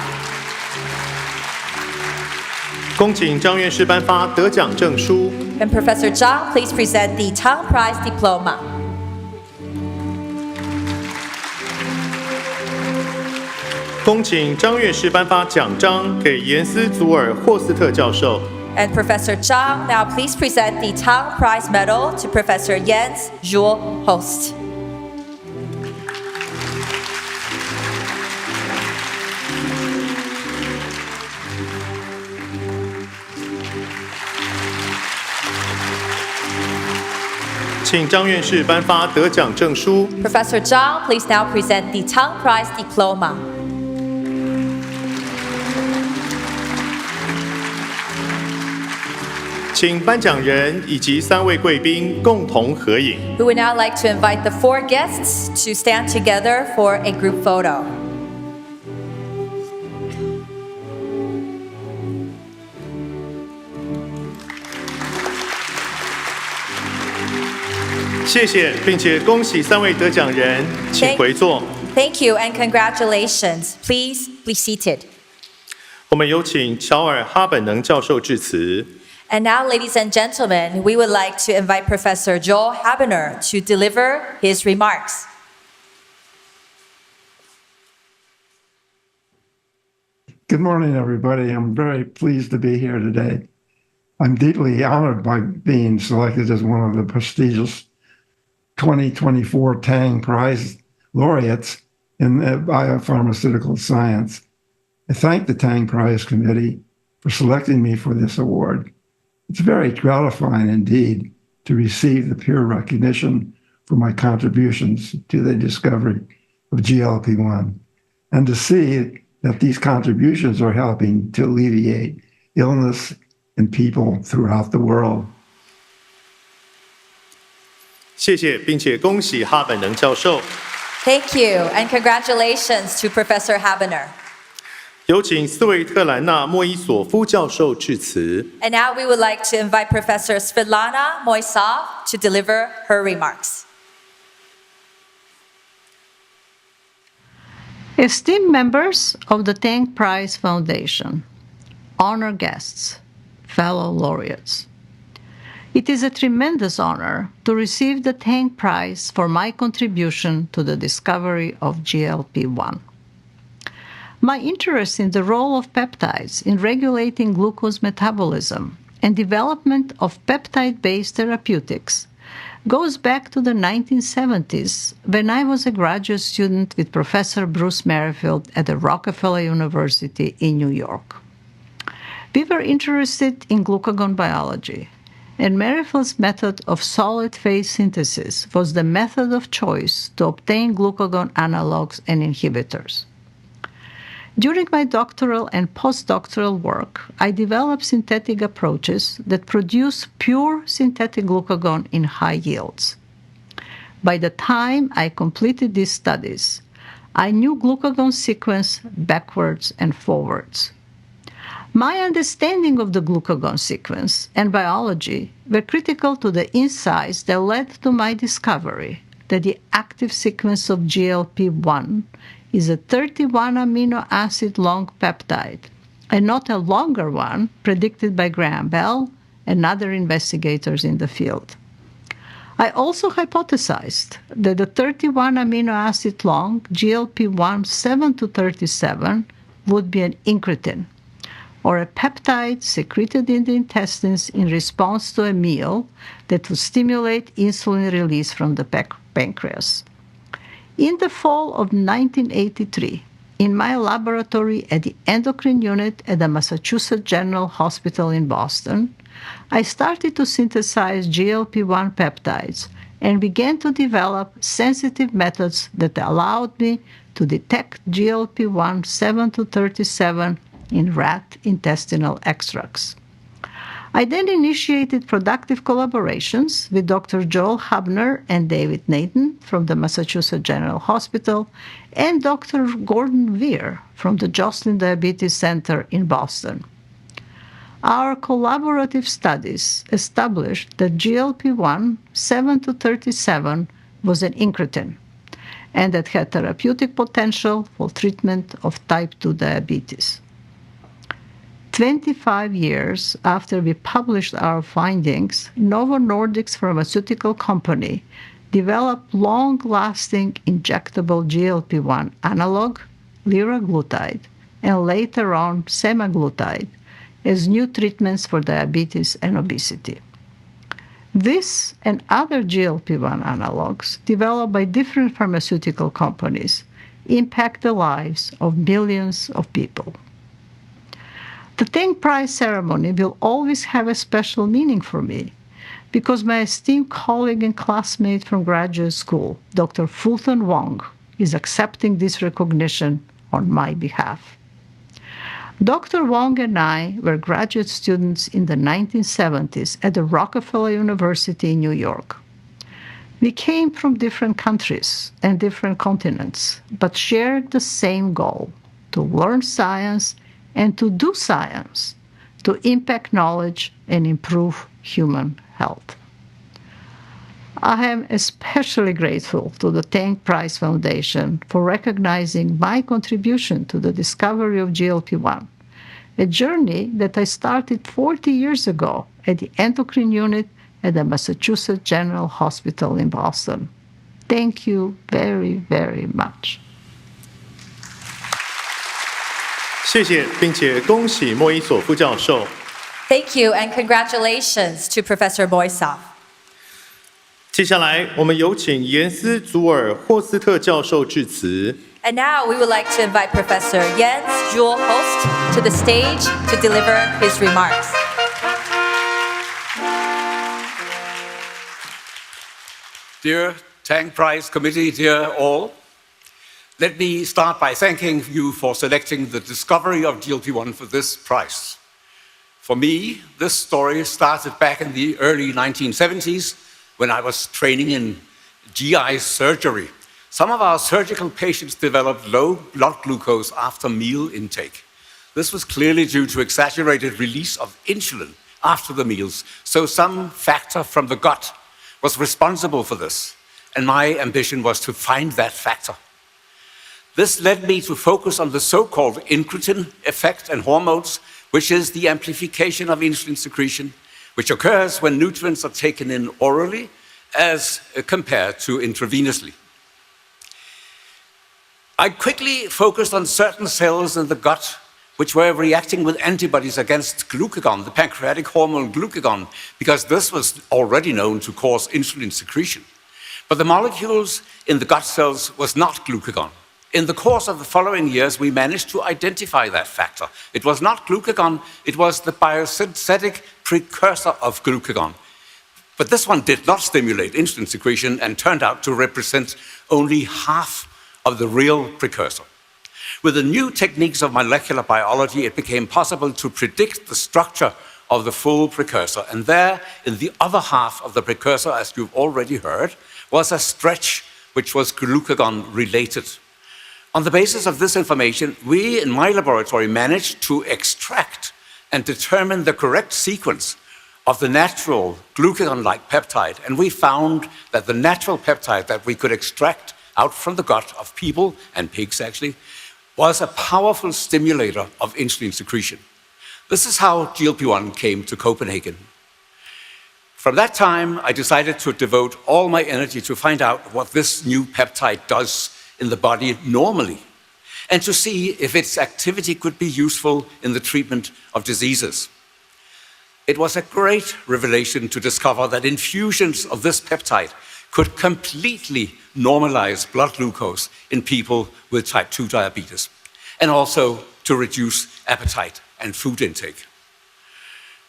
恭请张院士颁发得奖证书。 And Professor Zhang, please present the Tang Prize Diploma. 恭请张院士颁发奖章给严斯祖尔霍斯特教授。 And Professor Zhang, now please present the Tang Prize Medal to Professor Jens Jules Host. 请张院士颁发得奖证书。 Professor Zhang, please now present the Tang Prize Diploma. 请颁奖人以及3位贵宾共同合影。 We would now like to invite the 4 guests to stand together for a group photo. 谢谢，并且恭喜3位得奖人，请回座。 Thank you and congratulations. Please be seated. 我们有请乔尔·哈本能教授致辞。 And now, ladies and gentlemen, we would like to invite Professor Joel Habener to deliver his remarks. Good morning, everybody. I'm very pleased to be here today. I'm deeply honored by being selected as one of the prestigious 2024 Tang Prize laureates in biopharmaceutical science. I thank the Tang Prize Committee for selecting me for this award. It's very gratifying indeed to receive the peer recognition for my contributions to the discovery of GLP-1 and to see that these contributions are helping to alleviate illness in people throughout the world. 谢谢，并且恭喜哈本能教授。 Thank you and congratulations to Professor Habener. 有请斯维特兰纳莫伊索夫教授致辞。 And now we would like to invite Professor Svilana Moisov to deliver her remarks. Esteemed members of the Tang Prize Foundation, honored guests, fellow laureates, it is a tremendous honor to receive the Tang Prize for my contribution to the discovery of GLP-1. My interest in the role of peptides in regulating glucose metabolism and development of peptide-based therapeutics goes back to the 1970s when I was a graduate student with Professor Bruce Merrifield at the Rockefeller University in New York. We were interested in glucagon biology, and Merrifield's method of solid phase synthesis was the method of choice to obtain glucagon analogs and inhibitors. During my doctoral and postdoctoral work, I developed synthetic approaches that produce pure synthetic glucagon in high yields. By the time I completed these studies, I knew glucagon sequence backwards and forwards. My understanding of the glucagon sequence and biology were critical to the insights that led to my discovery that the active sequence of GLP-1 is a 31 amino acid long peptide, and not a longer one predicted by Graham Bell and other investigators in the field. I also hypothesized that the 31 amino acid long GLP-1 7 to 37 would be an incretin, or a peptide secreted in the intestines in response to a meal that would stimulate insulin release from the pancreas. In the fall of 1983, in my laboratory at the endocrine unit at the Massachusetts General Hospital in Boston, I started to synthesize GLP-1 peptides and began to develop sensitive methods that allowed me to detect GLP-1 7 to 37 in rat intestinal extracts. I then initiated productive collaborations with Dr. Joel Hubner and David Nathan from the Massachusetts General Hospital and Dr. Gordon Weir from the Joslin Diabetes Center in Boston. Our collaborative studies established that GLP-1 7 to 37 was an incretin and that had therapeutic potential for treatment of type 2 diabetes. 25 years after we published our findings, Novo Nordisk's pharmaceutical company developed long-lasting injectable GLP-1 analog, liraglutide, and later on semaglutide, as new treatments for diabetes and obesity. This and other GLP-1 analogs developed by different pharmaceutical companies impact the lives of millions of people. The Tang Prize ceremony will always have a special meaning for me because my esteemed colleague and classmate from graduate school, Dr. Fulton Wong, is accepting this recognition on my behalf. Dr. Wong and I were graduate students in the 1970s at the Rockefeller University in New York. We came from different countries and different continents, but shared the same goal: to learn science and to do science, to impact knowledge and improve human health. I am especially grateful to the Tang Prize Foundation for recognizing my contribution to the discovery of GLP-1, a journey that I started 40 years ago at the endocrine unit at the Massachusetts General Hospital in Boston. Thank you very, very much. 谢谢，并且恭喜莫伊索夫教授。 Thank you and congratulations to Professor Boysoff. 接下来，我们有请严斯祖尔霍斯特教授致辞。 And now we would like to invite Professor Jens Juul Holst to the stage to deliver his remarks. Dear Tang Prize Committee, dear all, let me start by thanking you for selecting the discovery of GLP-1 for this prize. For me, this story started back in the early 1970s when I was training in GI surgery. Some of our surgical patients developed low blood glucose after meal intake. This was clearly due to exaggerated release of insulin after the meals, so some factor from the gut was responsible for this, and my ambition was to find that factor. This led me to focus on the so-called incretin effect and hormones, which is the amplification of insulin secretion, which occurs when nutrients are taken in orally as compared to intravenously. I quickly focused on certain cells in the gut which were reacting with antibodies against glucagon, the pancreatic hormone glucagon, because this was already known to cause insulin secretion. But the molecules in the gut cells was not glucagon. In the course of the following years, we managed to identify that factor. It was not glucagon, it was the biosynthetic precursor of glucagon. But this one did not stimulate insulin secretion and turned out to represent only half of the real precursor. With the new techniques of molecular biology, it became possible to predict the structure of the full precursor. And there, in the other half of the precursor, as you've already heard, was a stretch which was glucagon-related. On the basis of this information, we in my laboratory managed to extract and determine the correct sequence of the natural glucagon-like peptide. And we found that the natural peptide that we could extract out from the gut of people and pigs actually was a powerful stimulator of insulin secretion. This is how GLP-1 came to Copenhagen. From that time, I decided to devote all my energy to find out what this new peptide does in the body normally, and to see if its activity could be useful in the treatment of diseases. It was a great revelation to discover that infusions of this peptide could completely normalize blood glucose in people with type 2 diabetes, and also to reduce appetite and food intake.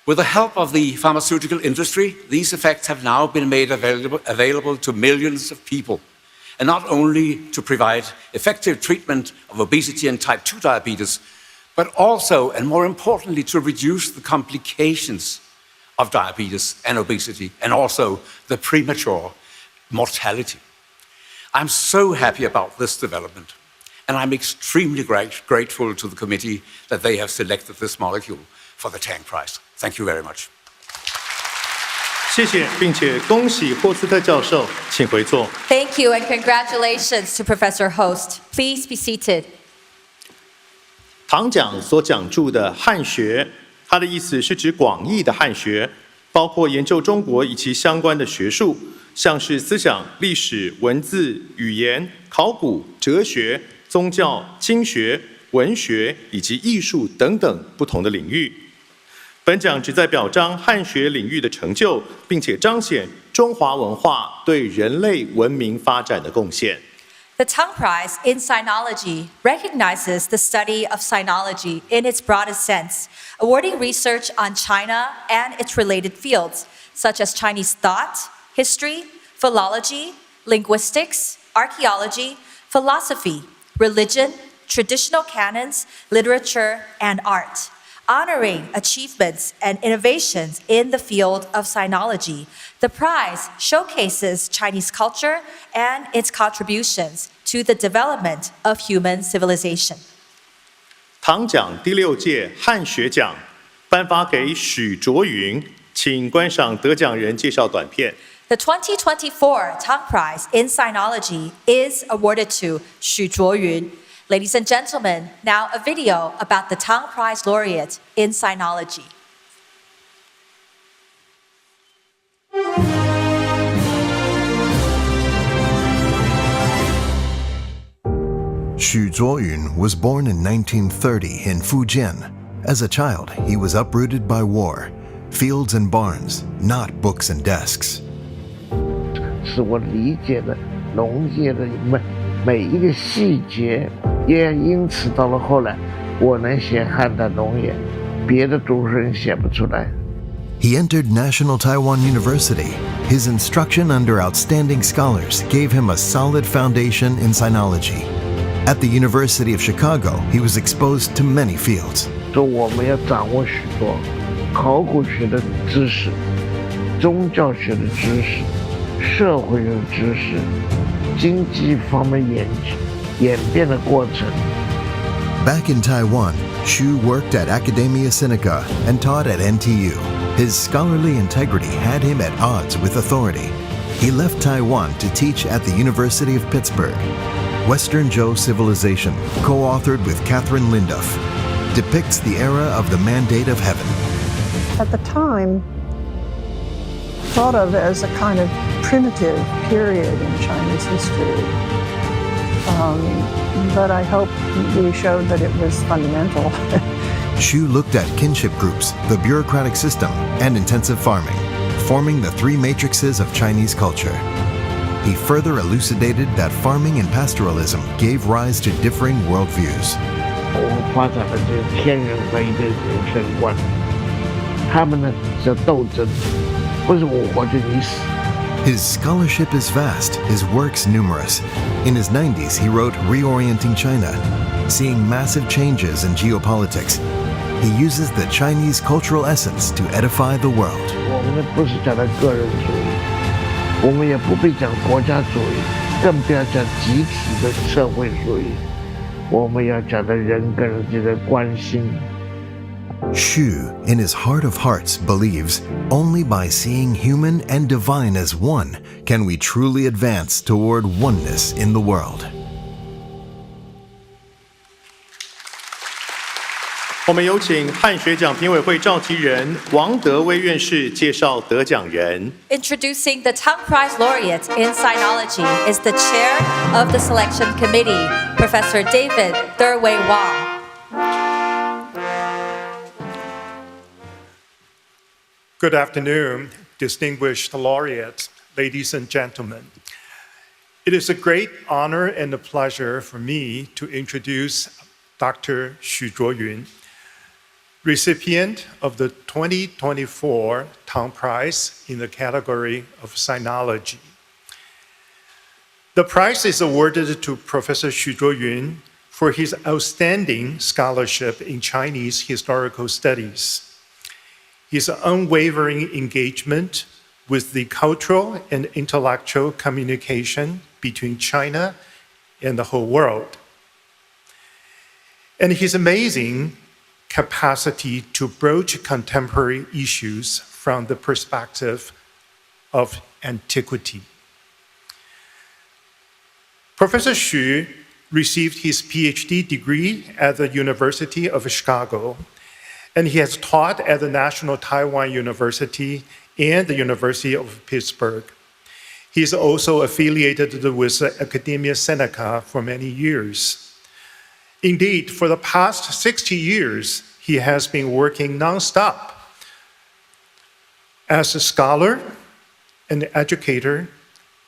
With the help of the pharmaceutical industry, these effects have now been made available to millions of people. and not only to provide effective treatment of obesity and type 2 diabetes, but also, and more importantly, to reduce the complications of diabetes and obesity, and also the premature mortality. I'm so happy about this development, and I'm extremely grateful to the committee that they have selected this molecule for the Tang Prize. Thank you very much. 谢谢，并且恭喜霍斯特教授，请回座。 Thank you and congratulations to Professor Host. Please be seated. 唐讲所讲述的汉学，它的意思是指广义的汉学，包括研究中国以及相关的学术，像是思想、历史、文字、语言、考古、哲学、宗教、经学、文学以及艺术等等不同的领域。本奖旨在表彰汉学领域的成就，并且彰显中华文化对人类文明发展的贡献。 The Tang Prize in Sinology recognizes the study of sinology in its broadest sense, awarding research on China and its related fields, such as Chinese thought, history, philology, linguistics, archaeology, philosophy, religion, traditional canons, literature, and art. Honoring achievements and innovations in the field of sinology, the prize showcases Chinese culture and its contributions to the development of human civilization. 唐奖第6届汉学奖颁发给许卓云，请观赏得奖人介绍短片。 The 2024 Tang Prize in Sinology is awarded to Xu Zhuoyun. Ladies and gentlemen, now a video about the Tang Prize laureate in sinology. 许卓云 was born in 1930 in Fujian. As a child, he was uprooted by war. Fields and barns, not books and desks. 是我理解的农业的每一个细节，也因此到了后来，我能写汉代农业，别的读书人写不出来。 He entered National Taiwan University. His instruction under outstanding scholars gave him a solid foundation in sinology. At the University of Chicago, he was exposed to many fields. 说我们要掌握许多考古学的知识、宗教学的知识、社会的知识、经济方面演变的过程。 Back in Taiwan, Xu worked at Academia Sinica and taught at NTU. His scholarly integrity had him at odds with authority. He left Taiwan to teach at the University of Pittsburgh. Western Zhou Civilization, co-authored with Catherine Linduff, depicts the era of the Mandate of Heaven. At the time, thought of as a kind of primitive period in Chinese history. But I hope we showed that it was fundamental. Xu looked at kinship groups, the bureaucratic system, and intensive farming, forming the three matrices of Chinese culture. He further elucidated that farming and pastoralism gave rise to differing worldviews. 我发展的就是天人合一的人生观，他们呢是斗争，不是我活着你死。 His scholarship is vast, his works numerous. In his 90s, he wrote Reorienting China, seeing massive changes in geopolitics. He uses the Chinese cultural essence to edify the world. 我们不是讲的个人主义，我们也不必讲国家主义，更不要讲集体的社会主义，我们要讲的人跟人之间的关心。 Xu, in his heart of hearts, believes only by seeing human and divine as one can we truly advance toward oneness in the world. 我们有请汉学奖评委会召集人王德威院士介绍得奖人。 Introducing the Tang Prize laureate in sinology is the chair of the selection committee, Professor David Thurway Wong. Good afternoon, distinguished laureates, ladies and gentlemen. It is a great honor and a pleasure for me to introduce Dr. Xu Zhuoyun, recipient of the 2024 Tang Prize in the category of sinology. The prize is awarded to Professor Xu Zhuoyun for his outstanding scholarship in Chinese historical studies. His unwavering engagement with the cultural and intellectual communication between China and the whole world, and his amazing capacity to broach contemporary issues from the perspective of antiquity. Professor Xu received his PhD degree at the University of Chicago, and he has taught at the National Taiwan University and the University of Pittsburgh. He is also affiliated with Academia Sinica for many years. Indeed, for the past 60 years, he has been working nonstop as a scholar, an educator,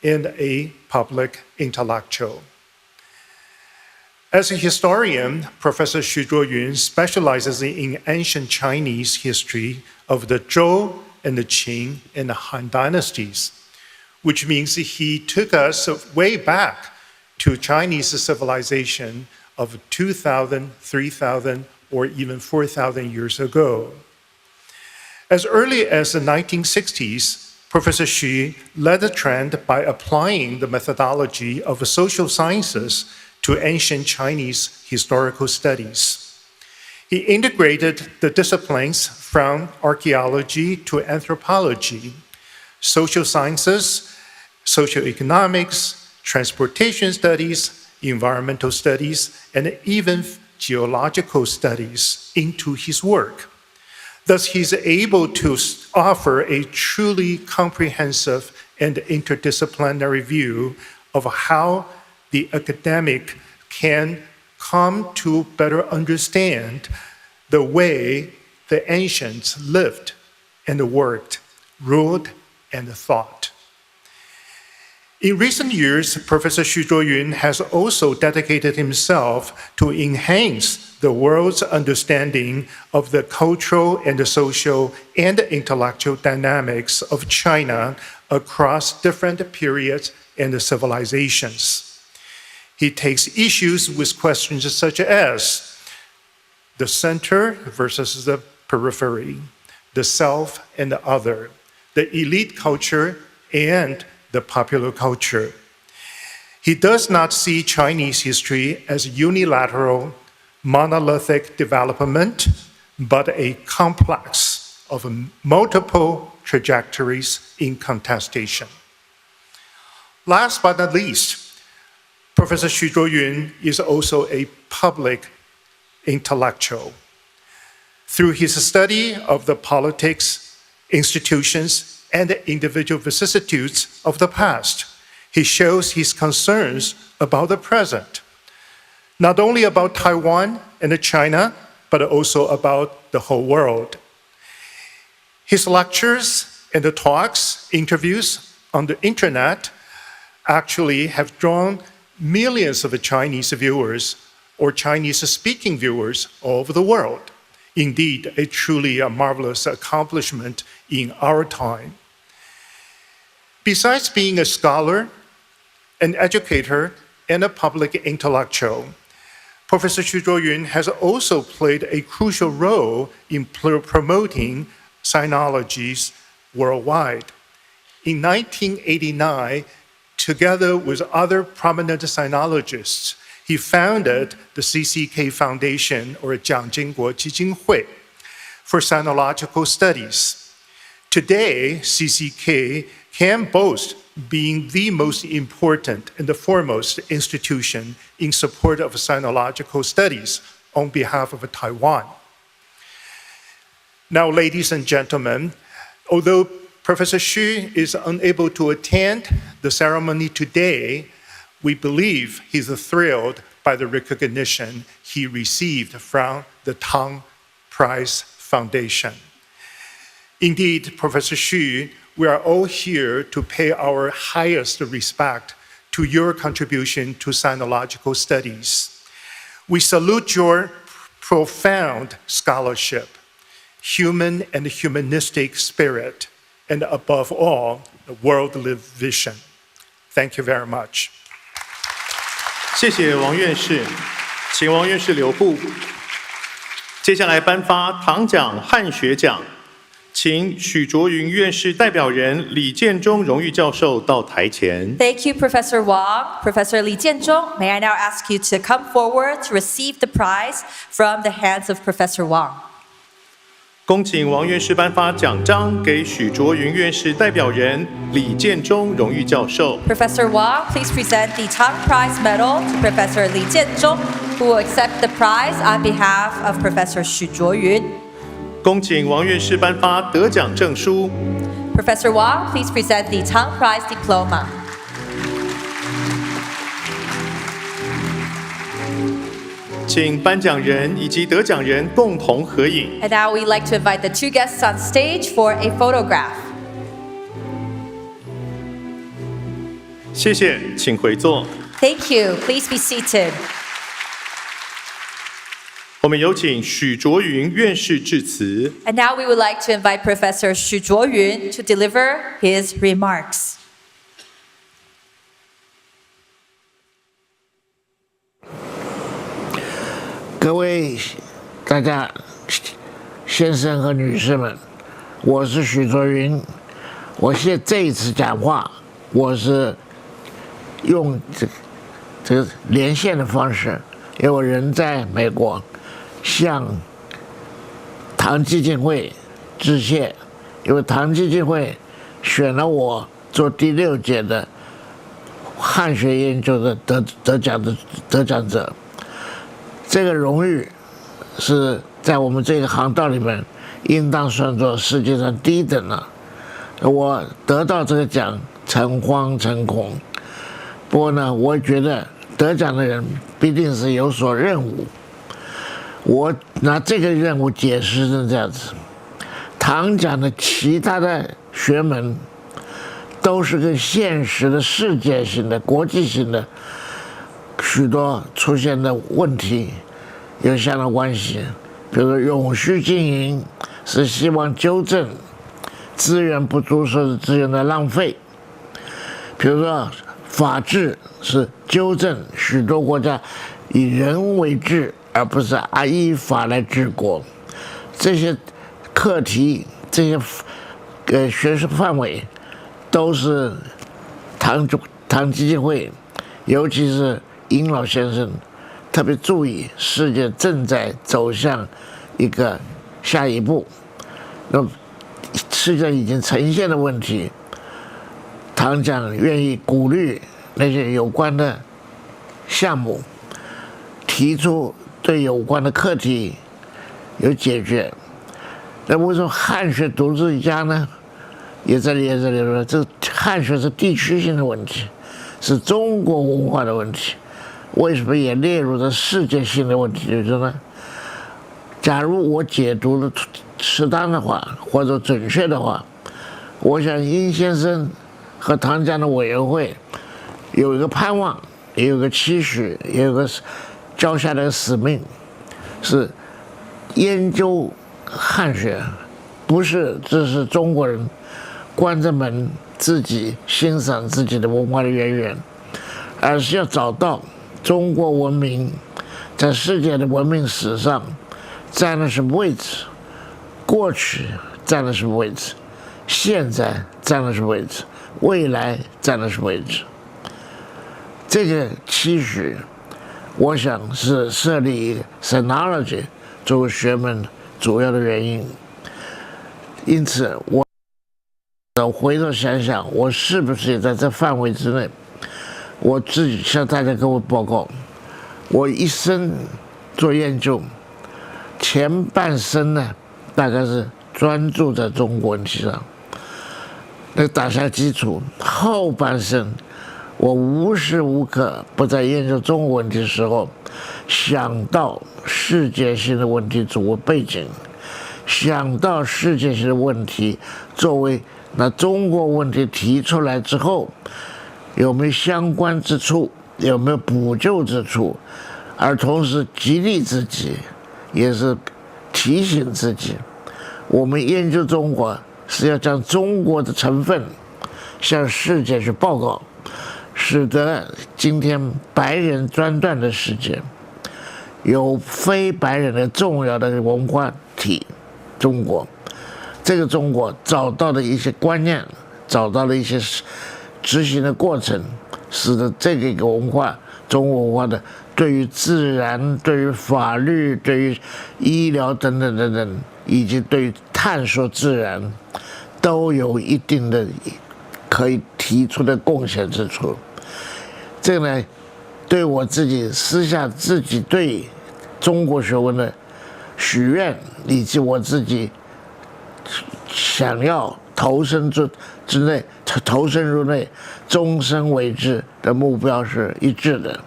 and a public intellectual. As a historian, Professor Xu Zhuoyun specializes in ancient Chinese history of the Zhou and the Qing and the Han dynasties, which means he took us way back to Chinese civilization of 2,000, 3,000, or even 4,000 years ago. As early as the 1960s, Professor Xu led the trend by applying the methodology of social sciences to ancient Chinese historical studies. He integrated the disciplines from archaeology to anthropology, social sciences, socioeconomics, transportation studies, environmental studies, and even geological studies into his work. Thus, he's able to offer a truly comprehensive and interdisciplinary view of how the academic can come to better understand the way the ancients lived and worked, ruled, and thought. In recent years, Professor Xu Zhuoyun has also dedicated himself to enhance the world's understanding of the cultural and the social and intellectual dynamics of China across different periods and civilizations. He takes issues with questions such as the center versus the periphery, the self and the other, the elite culture and the popular culture. He does not see Chinese history as unilateral, monolithic development, but a complex of multiple trajectories in contestation. Last but not least, Professor Xu Zhuoyun is also a public intellectual. Through his study of the politics, institutions, and the individual vicissitudes of the past, he shows his concerns about the present, not only about Taiwan and China, but also about the whole world. His lectures and the talks, interviews on the internet actually have drawn millions of Chinese viewers or Chinese-speaking viewers all over the world. Indeed, a truly marvelous accomplishment in our time. Besides being a scholar, an educator, and a public intellectual, Professor Xu Zhuoyun has also played a crucial role in promoting sinologies worldwide. In 1989, together with other prominent sinologists, he founded the CCK Foundation, or Jiangjingguo Jijinghui, for sinological studies. Today, CCK can boast being the most important and the foremost institution in support of sinological studies on behalf of Taiwan. Now, ladies and gentlemen, although Professor Xu is unable to attend the ceremony today, we believe he's thrilled by the recognition he received from the Tang Prize Foundation. Indeed, Professor Xu, we are all here to pay our highest respect to your contribution to sinological studies. We salute your profound scholarship, human and humanistic spirit, and above all, the worldly vision. Thank you very much. 谢谢王院士，请王院士留步。接下来颁发唐奖汉学奖，请许卓云院士代表人李建中荣誉教授到台前。Thank you, Professor Wang. Professor Li Jianzhong, may I now ask you to come forward to receive the prize from the hands of Professor Wang. 恭请王院士颁发奖章给许卓云院士代表人李建中荣誉教授。Professor Wang, please present the Tang Prize Medal to Professor Li Jianzhong, who will accept the prize on behalf of Professor Xu Zhuoyun. 恭请王院士颁发得奖证书。Professor Wang, please present the Tang Prize Diploma. 请颁奖人以及得奖人共同合影。 And now we'd like to invite the two guests on stage for a photograph. 谢谢，请回座。 Thank you. Please be seated. 我们有请许卓云院士致辞。 And now we would like to invite Professor Xu Zhuoyun to deliver his remarks. 各位大家先生和女士们，我是许卓云。这一次讲话，我是用这个连线的方式，因为我人在美国，向唐基金会致谢，因为唐基金会选了我做第6届的汉学研究的得奖者。这个荣誉是在我们这个行当里面应当算作世界上第一等了。我得到这个奖诚惶诚恐，不过呢，我觉得得奖的人必定是有所任务。我拿这个任务解释成这样子：唐奖的其他的学门都是跟现实的世界性的、国际性的许多出现的问题有相当关系，比如说永续经营是希望纠正资源不足时的资源的浪费，比如说法治是纠正许多国家以人为治，而不是依法来治国。这些课题、这些学术范围都是唐基金会，尤其是殷老先生特别注意，世界正在走向一个下一步。那么世界已经呈现的问题，唐奖愿意鼓励那些有关的项目，提出对有关的课题有解决。那为什么汉学独自一家呢？也在里说，这汉学是地区性的问题，是中国文化的问题。为什么也列入了世界性的问题？就是呢，假如我解读的适当的话，或者准确的话，我想殷先生和唐奖的委员会有一个盼望，也有个期许，也有个交下的使命，是研究汉学，不是只是中国人关着门自己欣赏自己的文化的渊源，而是要找到中国文明在世界的文明史上占了什么位置，过去占了什么位置，现在占了什么位置，未来占了什么位置。这个期许，我想是设立 Sinology 作为学门主要的原因。因此，我回头想想，我是不是也在这范围之内？我自己向大家跟我报告，我一生做研究，前半生呢，大概是专注在中国问题上，那打下基础；后半生，我无时无刻不在研究中国问题的时候，想到世界性的问题作为背景，想到世界性的问题作为那中国问题提出来之后，有没有相关之处，有没有补救之处，而同时激励自己，也是提醒自己，我们研究中国是要将中国的成分向世界去报告，使得今天白人专断的世界，有非白人的重要的文化体中国，这个中国找到了一些观念，找到了一些执行的过程，使得这个一个文化，中国文化的对于自然、对于法律、对于医疗等等等等，以及对于探索自然，都有一定的可以提出的贡献之处。这个呢，对我自己私下自己对中国学问的许愿，以及我自己想要投身入内，终身为之的目标是一致的。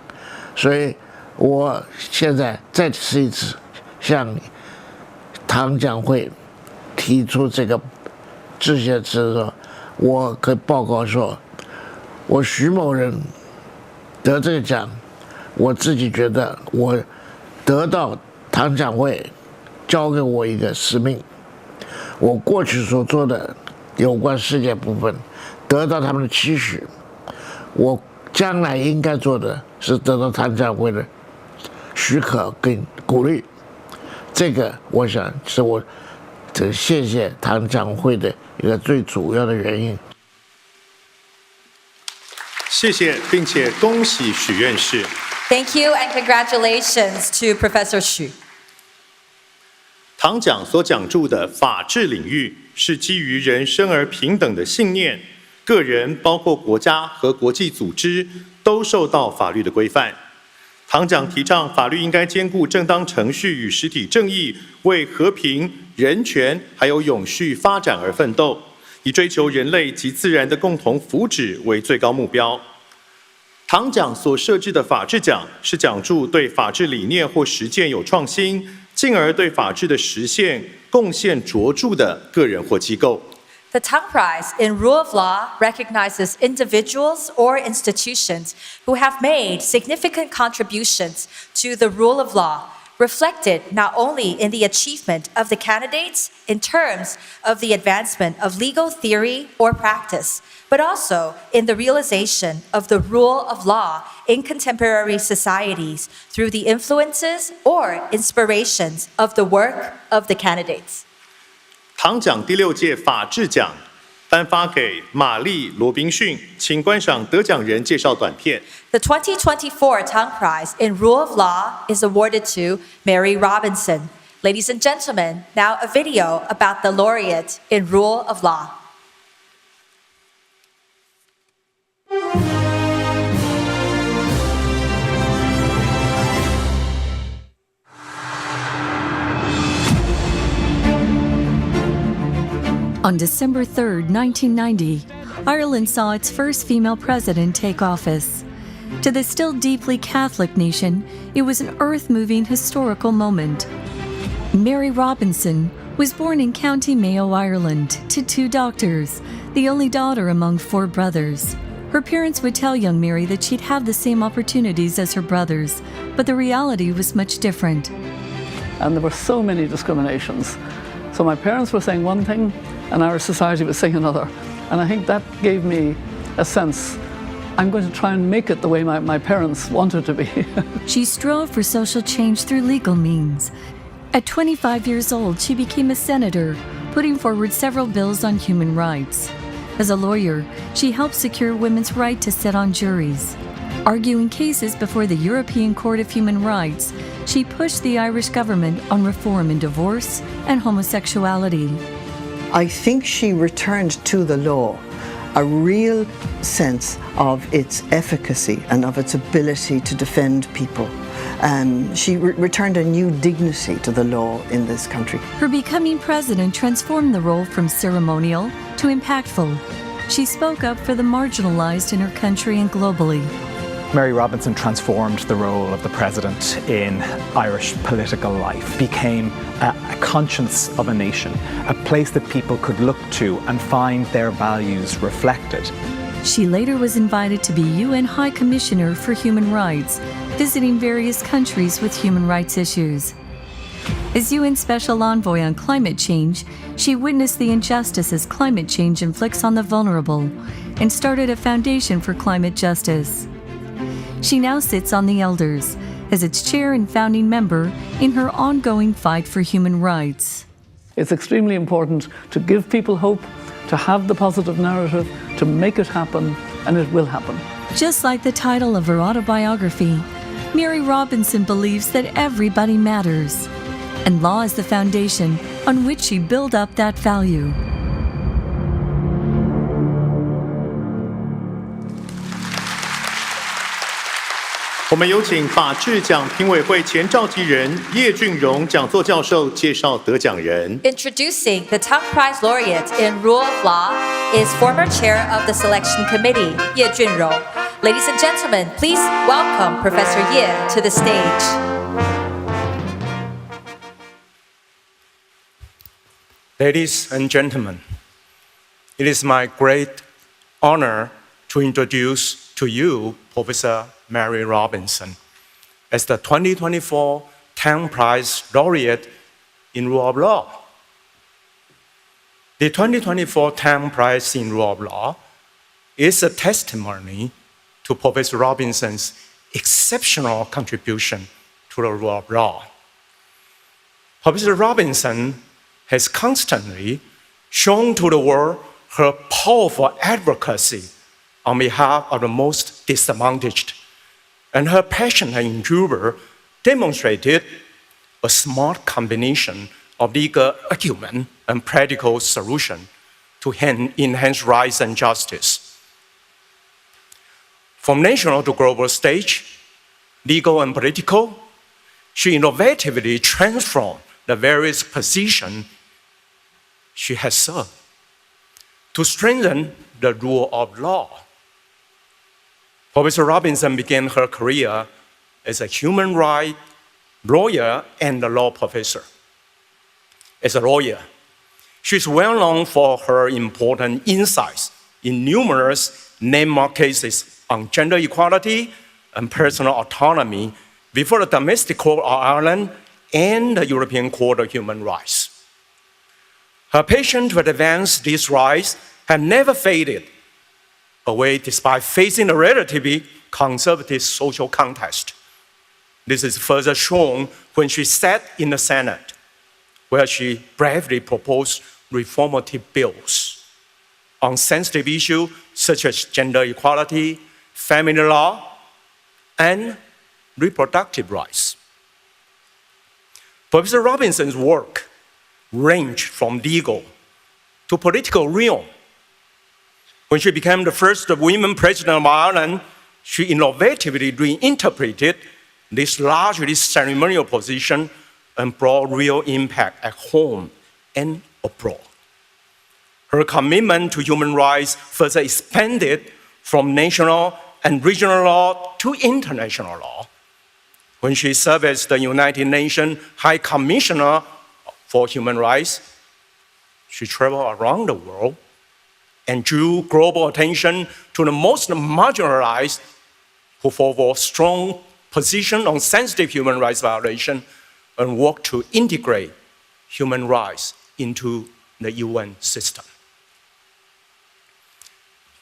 所以，我现在再次一次向唐讲会提出这个致谢词说，我可以报告说，我徐某人得这个奖，我自己觉得我得到唐讲会交给我一个使命，我过去所做的有关世界部分得到他们的期许，我将来应该做的是得到唐讲会的许可跟鼓励。这个我想是我谢谢唐讲会的一个最主要的原因。谢谢，并且恭喜许院士。Thank you and congratulations to Professor Xu. 唐讲所讲述的法治领域是基于人生而平等的信念，个人包括国家和国际组织都受到法律的规范。唐讲提倡法律应该兼顾正当程序与实体正义，为和平、人权还有永续发展而奋斗，以追求人类及自然的共同福祉为最高目标。唐讲所设置的法治奖是奖助对法治理念或实践有创新，进而对法治的实现贡献卓著的个人或机构。The Tang Prize in Rule of Law recognizes individuals or institutions who have made significant contributions to the rule of law, reflected not only in the achievement of the candidates in terms of the advancement of legal theory or practice, but also in the realization of the rule of law in contemporary societies through the influences or inspirations of the work of the candidates. 唐奖第6届法治奖颁发给玛丽·罗宾逊，请观赏得奖人介绍短片。The 2024 Tang Prize in Rule of Law is awarded to Mary Robinson. Ladies and gentlemen, now a video about the laureate in Rule of Law. On December 3, 1990, Ireland saw its first female president take office. To the still deeply Catholic nation, it was an earth-moving historical moment. Mary Robinson was born in County Mayo, Ireland, to 2 doctors, the only daughter among 4 brothers. Her parents would tell young Mary that she'd have the same opportunities as her brothers, but the reality was much different. And there were so many discriminations. So my parents were saying one thing, and our society was saying another. And I think that gave me a sense, I'm going to try and make it the way my parents wanted to be. She strove for social change through legal means. At 25 years old, she became a senator, putting forward several bills on human rights. As a lawyer, she helped secure women's right to sit on juries. Arguing cases before the European Court of Human Rights, she pushed the Irish government on reform in divorce and homosexuality. I think she returned to the law a real sense of its efficacy and of its ability to defend people. She returned a new dignity to the law in this country. Her becoming president transformed the role from ceremonial to impactful. She spoke up for the marginalized in her country and globally. Mary Robinson transformed the role of the president in Irish political life, became a conscience of a nation, a place that people could look to and find their values reflected. She later was invited to be UN High Commissioner for Human Rights, visiting various countries with human rights issues. As UN Special Envoy on Climate Change, she witnessed the injustices climate change inflicts on the vulnerable and started a foundation for climate justice. She now sits on the Elders as its chair and founding member in her ongoing fight for human rights. It's extremely important to give people hope, to have the positive narrative, to make it happen, and it will happen. Just like the title of her autobiography, Mary Robinson believes that everybody matters, and law is the foundation on which she built up that value.我们有请法制奖评委会前召集人叶俊荣讲座教授介绍得奖人。Introducing the Tang Prize laureate in Rule of Law is former chair of the selection committee, Ye Junrong. Ladies and gentlemen, please welcome Professor Ye to the stage. Ladies and gentlemen, it is my great honor to introduce to you Professor Mary Robinson as the 2024 Tang Prize laureate in Rule of Law. The 2024 Tang Prize in Rule of Law is a testimony to Professor Robinson's exceptional contribution to the rule of law. Professor Robinson has constantly shown to the world her powerful advocacy on behalf of the most disadvantaged, and her passion and endurance demonstrated a smart combination of legal acumen and practical solution to enhance rights and justice. From national to global stage, legal and political, she innovatively transformed the various positions she has served to strengthen the rule of law. Professor Robinson began her career as a human rights lawyer and a law professor. As a lawyer, she is well known for her important insights in numerous landmark cases on gender equality and personal autonomy before the Domestic Court of Ireland and the European Court of Human Rights. Her passion to advance these rights has never faded away despite facing a relatively conservative social context. This is further shown when she sat in the Senate, where she bravely proposed reformative bills on sensitive issues such as gender equality, family law, and reproductive rights. Professor Robinson's work ranged from legal to political realm. When she became the first women president of Ireland, she innovatively reinterpreted this largely ceremonial position and brought real impact at home and abroad. Her commitment to human rights further expanded from national and regional law to international law. When she served as the United Nations High Commissioner for Human Rights, she traveled around the world and drew global attention to the most marginalized who fought strong position on sensitive human rights violation and worked to integrate human rights into the UN system.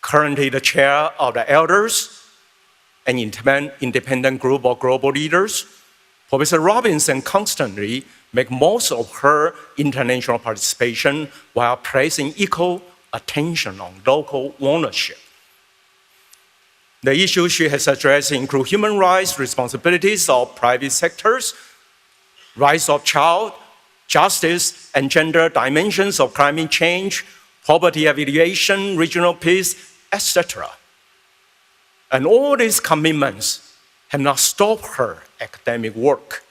Currently the chair of the Elders, an independent group of global leaders, Professor Robinson constantly makes most of her international participation while placing equal attention on local ownership. The issues she has addressed include human rights, responsibilities of private sectors, rights of child, justice and gender dimensions of climate change, poverty alleviation, regional peace, etc. And all these commitments have not stopped her academic work.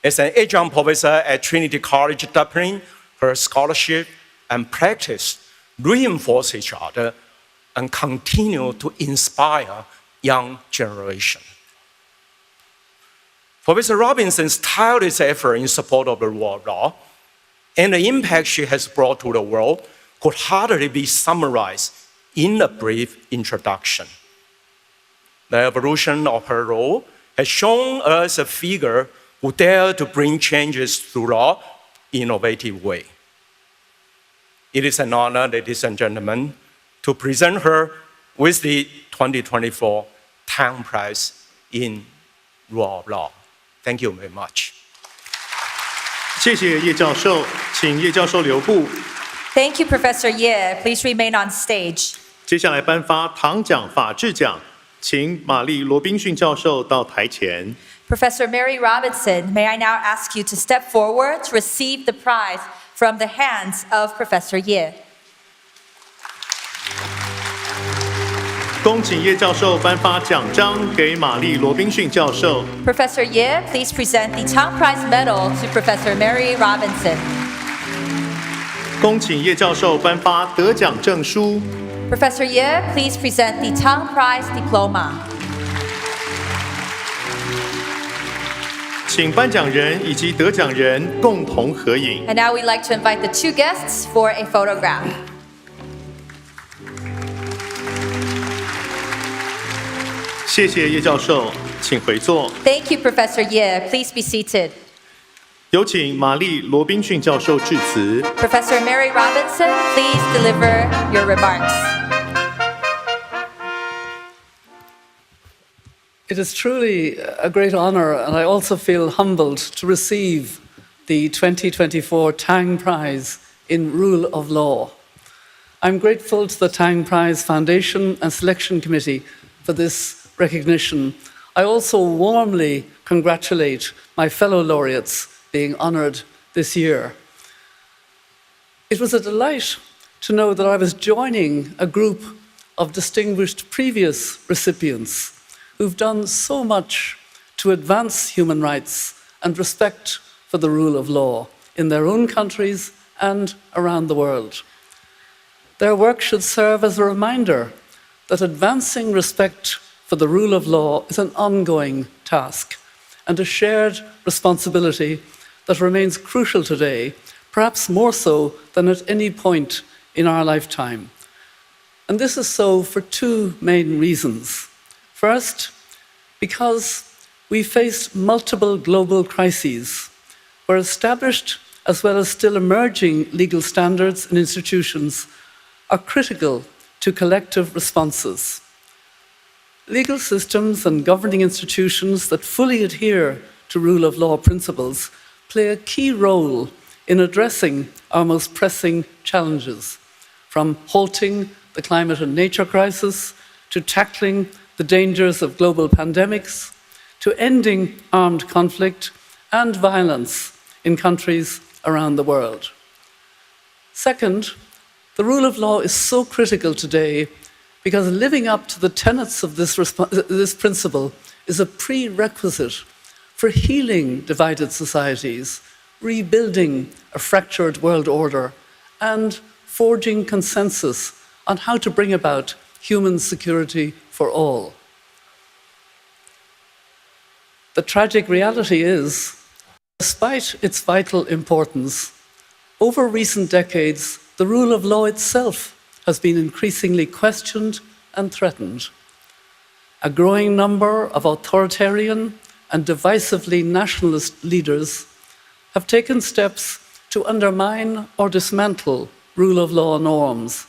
As an adjunct professor at Trinity College Dublin, her scholarship and practice reinforce each other and continue to inspire young generation. Professor Robinson's tireless effort in support of the rule of law and the impact she has brought to the world could hardly be summarized in a brief introduction. The evolution of her role has shown us a figure who dare to bring changes through law in an innovative way. It is an honor, ladies and gentlemen, to present her with the 2024 Tang Prize in Rule of Law. Thank you very much. 谢谢叶教授，请叶教授留步。 Thank you, Professor Ye. Please remain on stage. 接下来颁发唐奖法治奖，请玛丽罗宾逊教授到台前。 Professor Mary Robinson, may I now ask you to step forward to receive the prize from the hands of Professor Ye. 恭请叶教授颁发奖章给玛丽罗宾逊教授。 Professor Ye, please present the Tang Prize Medal to Professor Mary Robinson. 恭请叶教授颁发得奖证书。 Professor Ye, please present the Tang Prize Diploma. 请颁奖人以及得奖人共同合影。 And now we'd like to invite the two guests for a photograph. 谢谢叶教授，请回座。 Thank you, Professor Ye. Please be seated. 有请玛丽罗宾逊教授致辞。 Professor Mary Robinson, please deliver your remarks. It is truly a great honor, and I also feel humbled to receive the 2024 Tang Prize in Rule of Law. I'm grateful to the Tang Prize Foundation and Selection Committee for this recognition. I also warmly congratulate my fellow laureates being honored this year. It was a delight to know that I was joining a group of distinguished previous recipients who've done so much to advance human rights and respect for the rule of law in their own countries and around the world. Their work should serve as a reminder that advancing respect for the rule of law is an ongoing task and a shared responsibility that remains crucial today, perhaps more so than at any point in our lifetime. And this is so for two main reasons. First, because we face multiple global crises where established as well as still emerging legal standards and institutions are critical to collective responses. Legal systems and governing institutions that fully adhere to rule of law principles play a key role in addressing our most pressing challenges, from halting the climate and nature crisis, to tackling the dangers of global pandemics, to ending armed conflict and violence in countries around the world. Second, the rule of law is so critical today because living up to the tenets of this principle is a prerequisite for healing divided societies, rebuilding a fractured world order, and forging consensus on how to bring about human security for all. The tragic reality is, despite its vital importance, over recent decades, the rule of law itself has been increasingly questioned and threatened. A growing number of authoritarian and divisively nationalist leaders have taken steps to undermine or dismantle rule of law norms,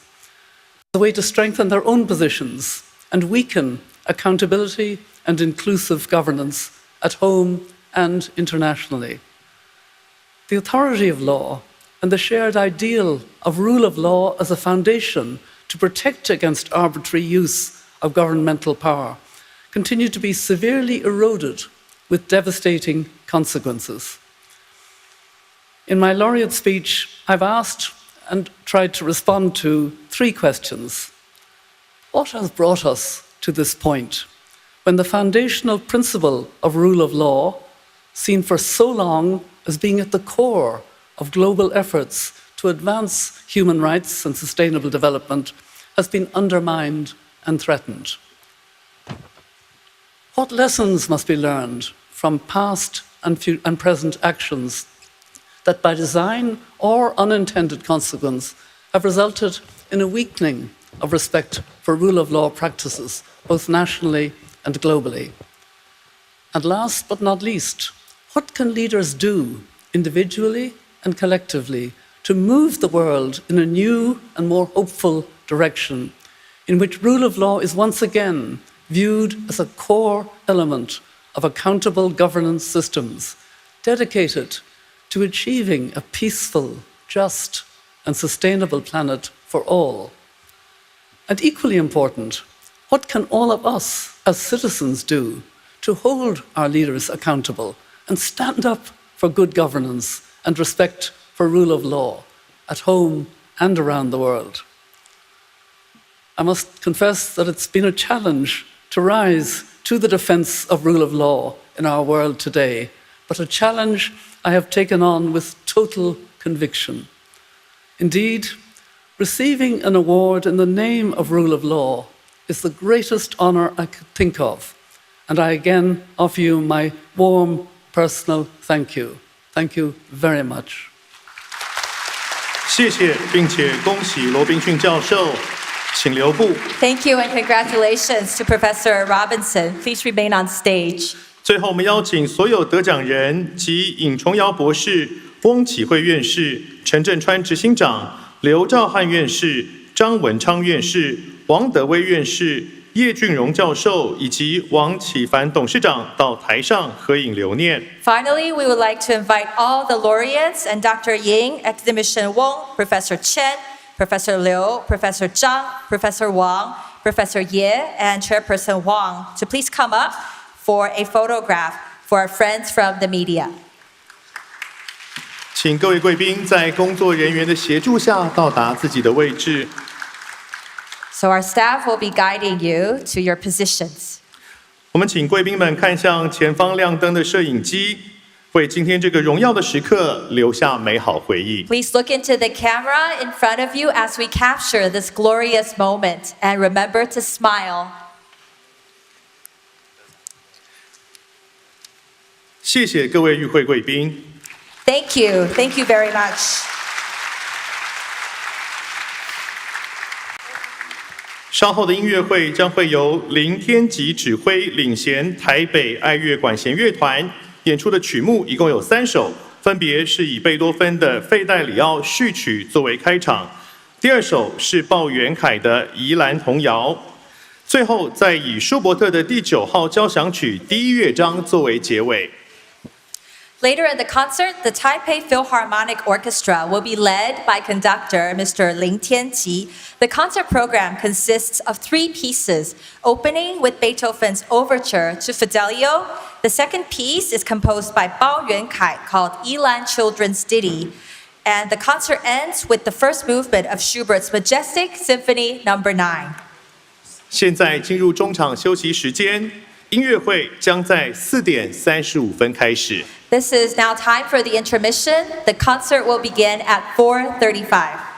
a way to strengthen their own positions and weaken accountability and inclusive governance at home and internationally. The authority of law and the shared ideal of rule of law as a foundation to protect against arbitrary use of governmental power continue to be severely eroded with devastating consequences. In my laureate speech, I've asked and tried to respond to three questions. What has brought us to this point when the foundational principle of rule of law, seen for so long as being at the core of global efforts to advance human rights and sustainable development, has been undermined and threatened? What lessons must be learned from past and present actions that by design or unintended consequence have resulted in a weakening of respect for rule of law practices, both nationally and globally? And last but not least, What can leaders do, individually and collectively, to move the world in a new and more hopeful direction, in which rule of law is once again viewed as a core element of accountable governance systems, dedicated to achieving a peaceful, just, and sustainable planet for all? And equally important, what can all of us as citizens do to hold our leaders accountable and stand up for good governance and respect for rule of law at home and around the world? I must confess that it's been a challenge to rise to the defense of rule of law in our world today, but a challenge I have taken on with total conviction. Indeed, receiving an award in the name of rule of law is the greatest honor I could think of, and I again offer you my warm personal thank you. Thank you very much. 谢谢，并且恭喜罗宾逊教授，请留步。Thank you and congratulations to Professor Robinson. Please remain on stage. 最后，我们邀请所有得奖人及尹崇尧博士、翁启惠院士、陈振川执行长、刘兆汉院士、张文昌院士、王德威院士、叶俊荣教授以及王启凡董事长到台上合影留念。Finally, we would like to invite all the laureates and Dr. Ying, Academician Wong, Professor Chen, Professor Liu, Professor Zhang, Professor Wang, Professor Ye, and Chairperson Wang to please come up for a photograph for our friends from the media. 请各位贵宾在工作人员的协助下到达自己的位置。So our staff will be guiding you to your positions. 我们请贵宾们看向前方亮灯的摄影机，为今天这个荣耀的时刻留下美好回忆。Please look into the camera in front of you as we capture this glorious moment, and remember to smile. 谢谢各位与会贵宾。Thank you. Thank you very much. 稍后的音乐会将会由林天吉指挥领衔台北爱乐管弦乐团演出的曲目一共有3首，分别是以贝多芬的费代里奥序曲作为开场，第2首是鲍元凯的宜兰童谣，最后再以舒伯特的第9号交响曲第1乐章作为结尾。Later in the concert, the Taipei Philharmonic Orchestra will be led by conductor Mr. Ling Tianqi. The concert program consists of 3 pieces, opening with Beethoven's Overture to Fidelio. The second piece is composed by Bao Yuankai called Yilan Children's Ditty. And the concert ends with the first movement of Schubert's Majestic Symphony No. 9. 现在进入中场休息时间，音乐会将在4点35分开始。This is now time for the intermission. The concert will begin at 4:35.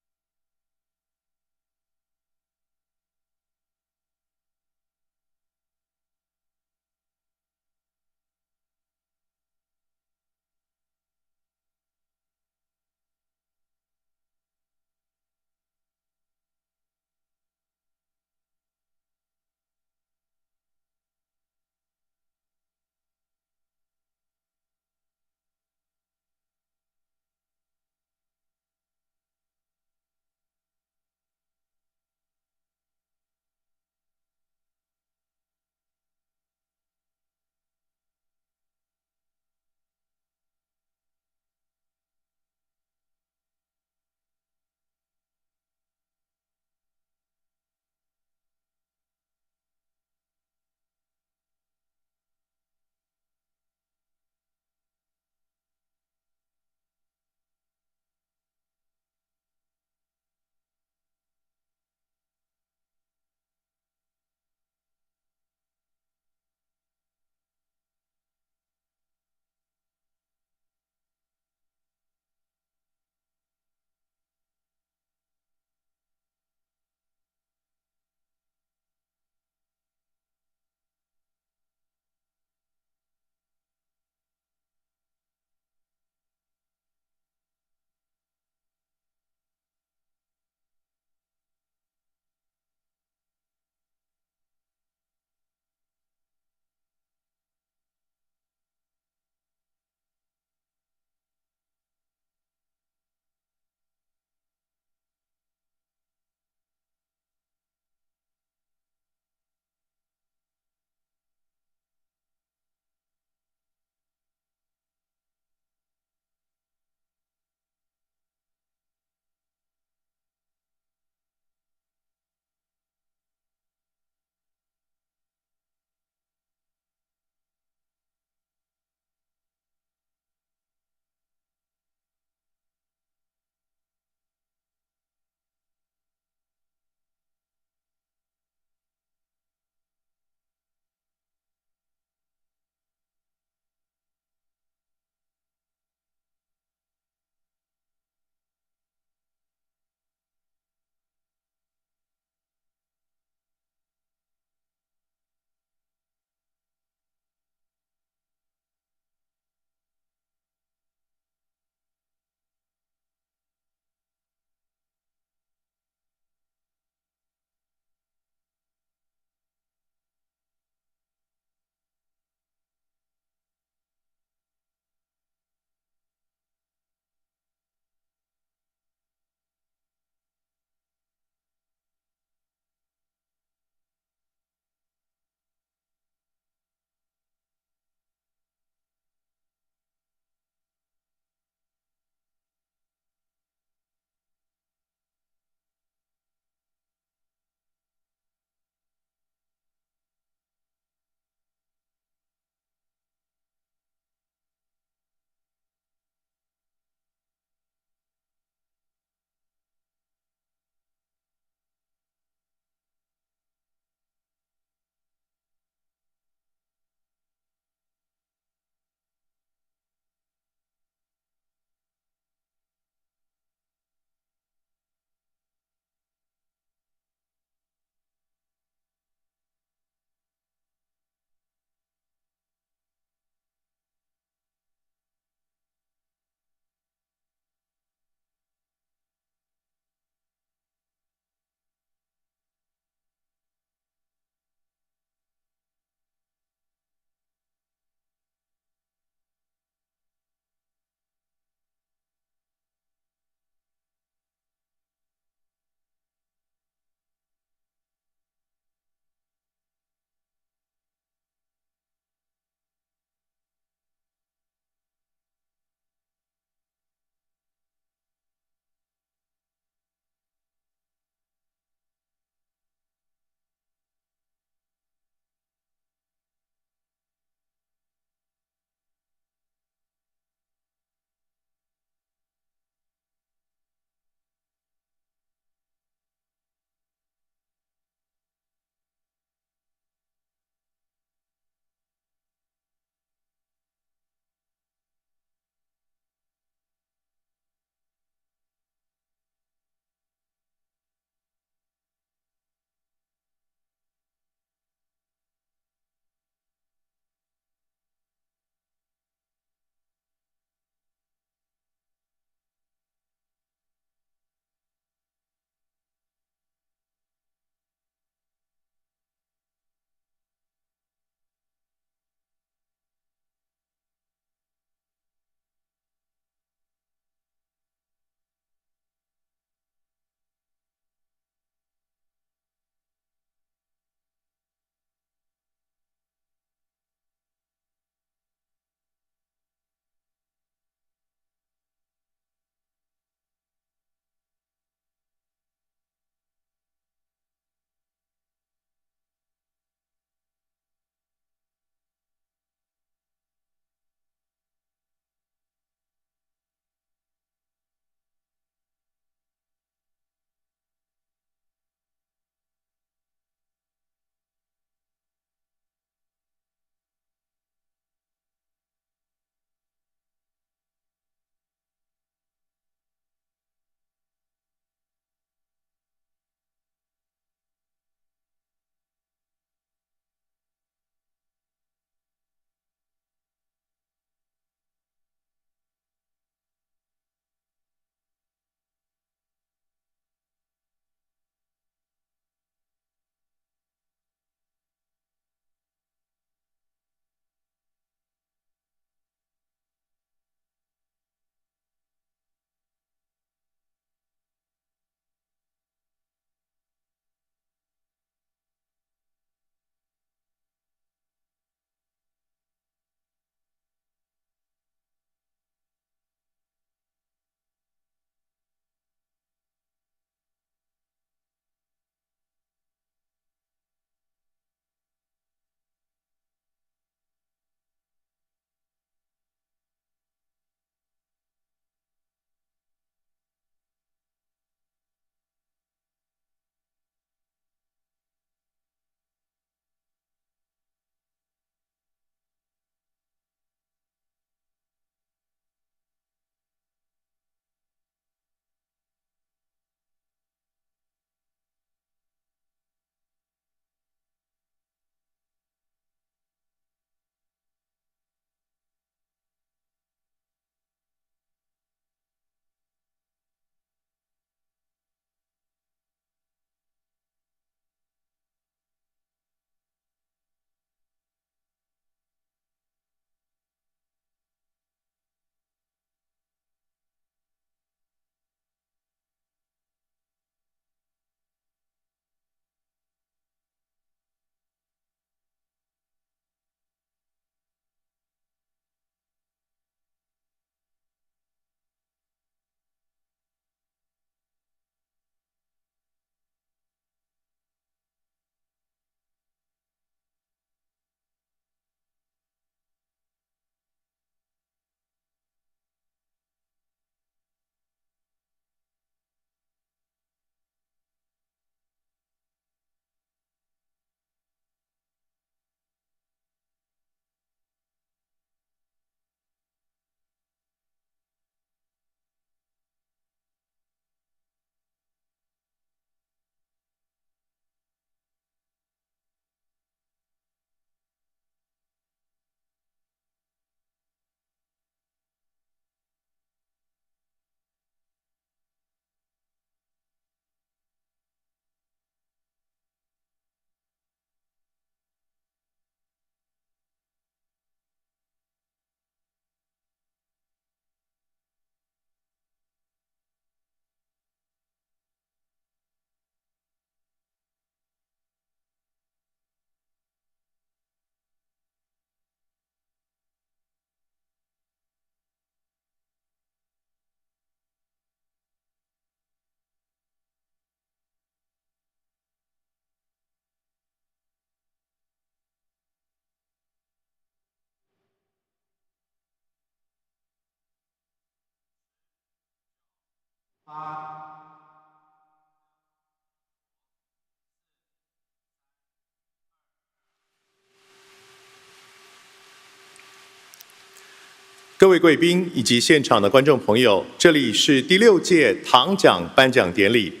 各位贵宾以及现场的观众朋友，这里是第6届唐奖颁奖典礼。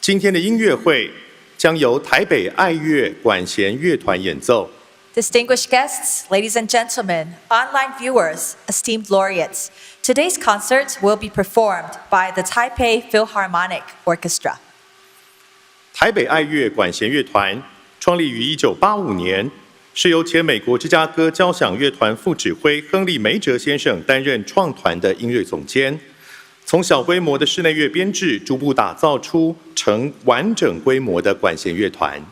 今天的音乐会将由台北爱乐管弦乐团演奏。Distinguished guests, ladies and gentlemen, online viewers, esteemed laureates, today's concert will be performed by the Taipei Philharmonic Orchestra. 台北爱乐管弦乐团创立于1985年，是由前美国芝加哥交响乐团副指挥亨利·梅哲先生担任创团的音乐总监。从小规模的室内乐编制，逐步打造出成完整规模的管弦乐团。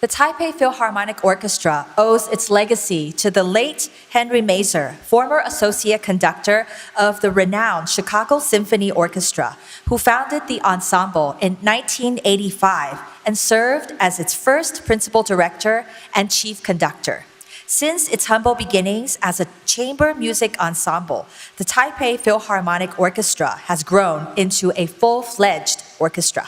The Taipei Philharmonic Orchestra owes its legacy to the late Henry Mazer, former associate conductor of the renowned Chicago Symphony Orchestra, who founded the ensemble in 1985 and served as its first principal director and chief conductor. Since its humble beginnings as a chamber music ensemble, the Taipei Philharmonic Orchestra has grown into a full-fledged orchestra.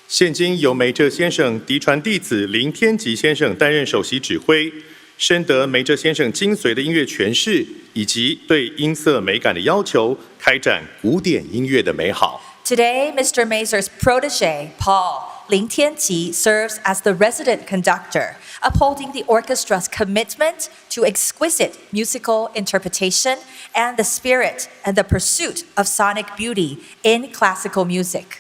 现今由梅哲先生嫡传弟子林天吉先生担任首席指挥，深得梅哲先生精髓的音乐诠释以及对音色美感的要求，开展古典音乐的美好。Today, Mr. Mazer's protege, Paul Ling Tianqi, serves as the resident conductor, upholding the orchestra's commitment to exquisite musical interpretation and the spirit and the pursuit of sonic beauty in classical music.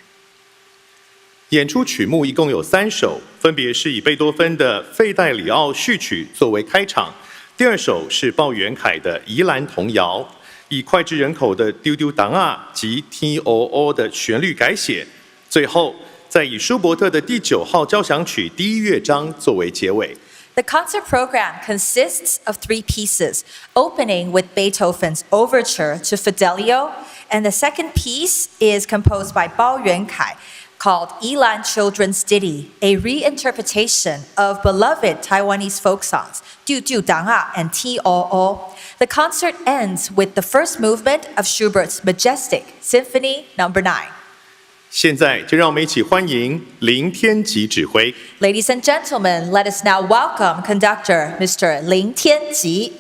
演出曲目一共有3首，分别是以贝多芬的《费代里奥序曲》作为开场，第2首是鲍元凯的《宜兰童谣》，以脍炙人口的《丢丢当啊》及《T O O》的旋律改写，最后再以舒伯特的第9号交响曲第1乐章作为结尾。The concert program consists of 3 pieces, opening with Beethoven's Overture to Fidelio, and the second piece is composed by Bao Yuankai, called Yilan Children's Ditty, a reinterpretation of beloved Taiwanese folk songs, Diu Diu Dang A and T O O. The concert ends with the first movement of Schubert's majestic Symphony No. 9. 现在就让我们一起欢迎林天吉指挥。Ladies and gentlemen, let us now welcome conductor Mr. Ling Tianqi.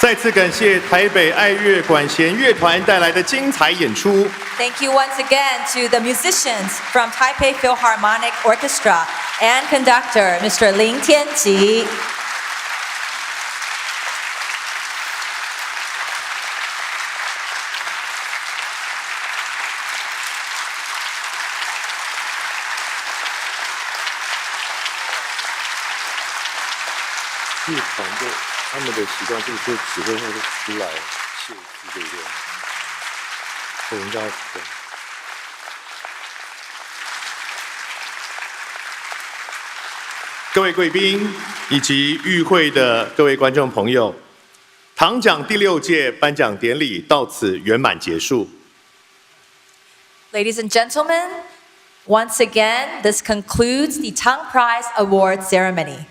再次感谢台北爱乐管弦乐团带来的精彩演出。Thank you once again to the musicians from Taipei Philharmonic Orchestra and conductor Mr. Lin Tianji. 剧团队他们的习惯就是说指挥会出来谢词，对不对？所以人家对。各位贵宾以及与会的各位观众朋友，唐奖第6届颁奖典礼到此圆满结束。Ladies and gentlemen, once again, this concludes the Tang Prize Award ceremony.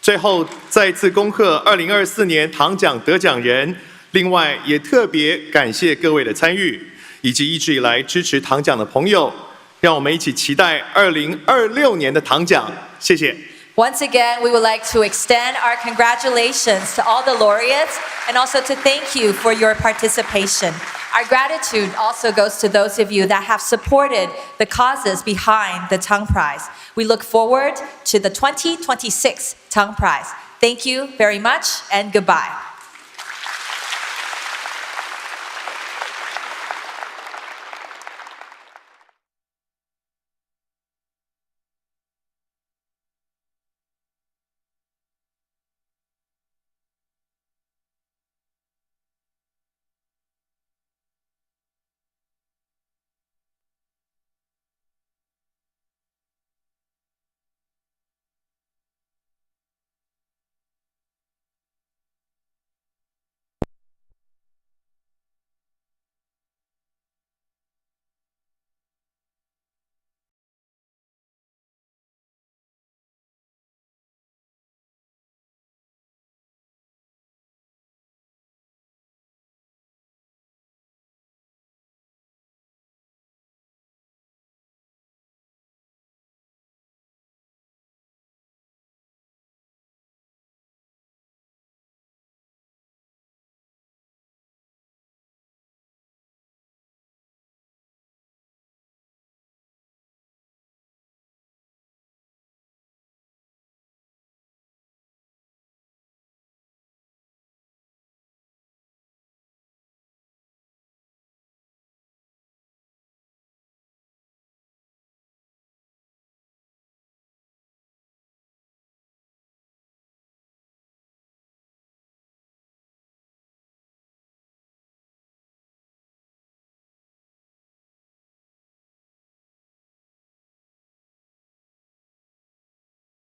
最后再次恭贺2024年唐奖得奖人，另外也特别感谢各位的参与，以及一直以来支持唐奖的朋友，让我们一起期待2026年的唐奖。谢谢。Once again, we would like to extend our congratulations to all the laureates and also to thank you for your participation. Our gratitude also goes to those of you that have supported the causes behind the Tang Prize. We look forward to the 2026 Tang Prize. Thank you very much and goodbye.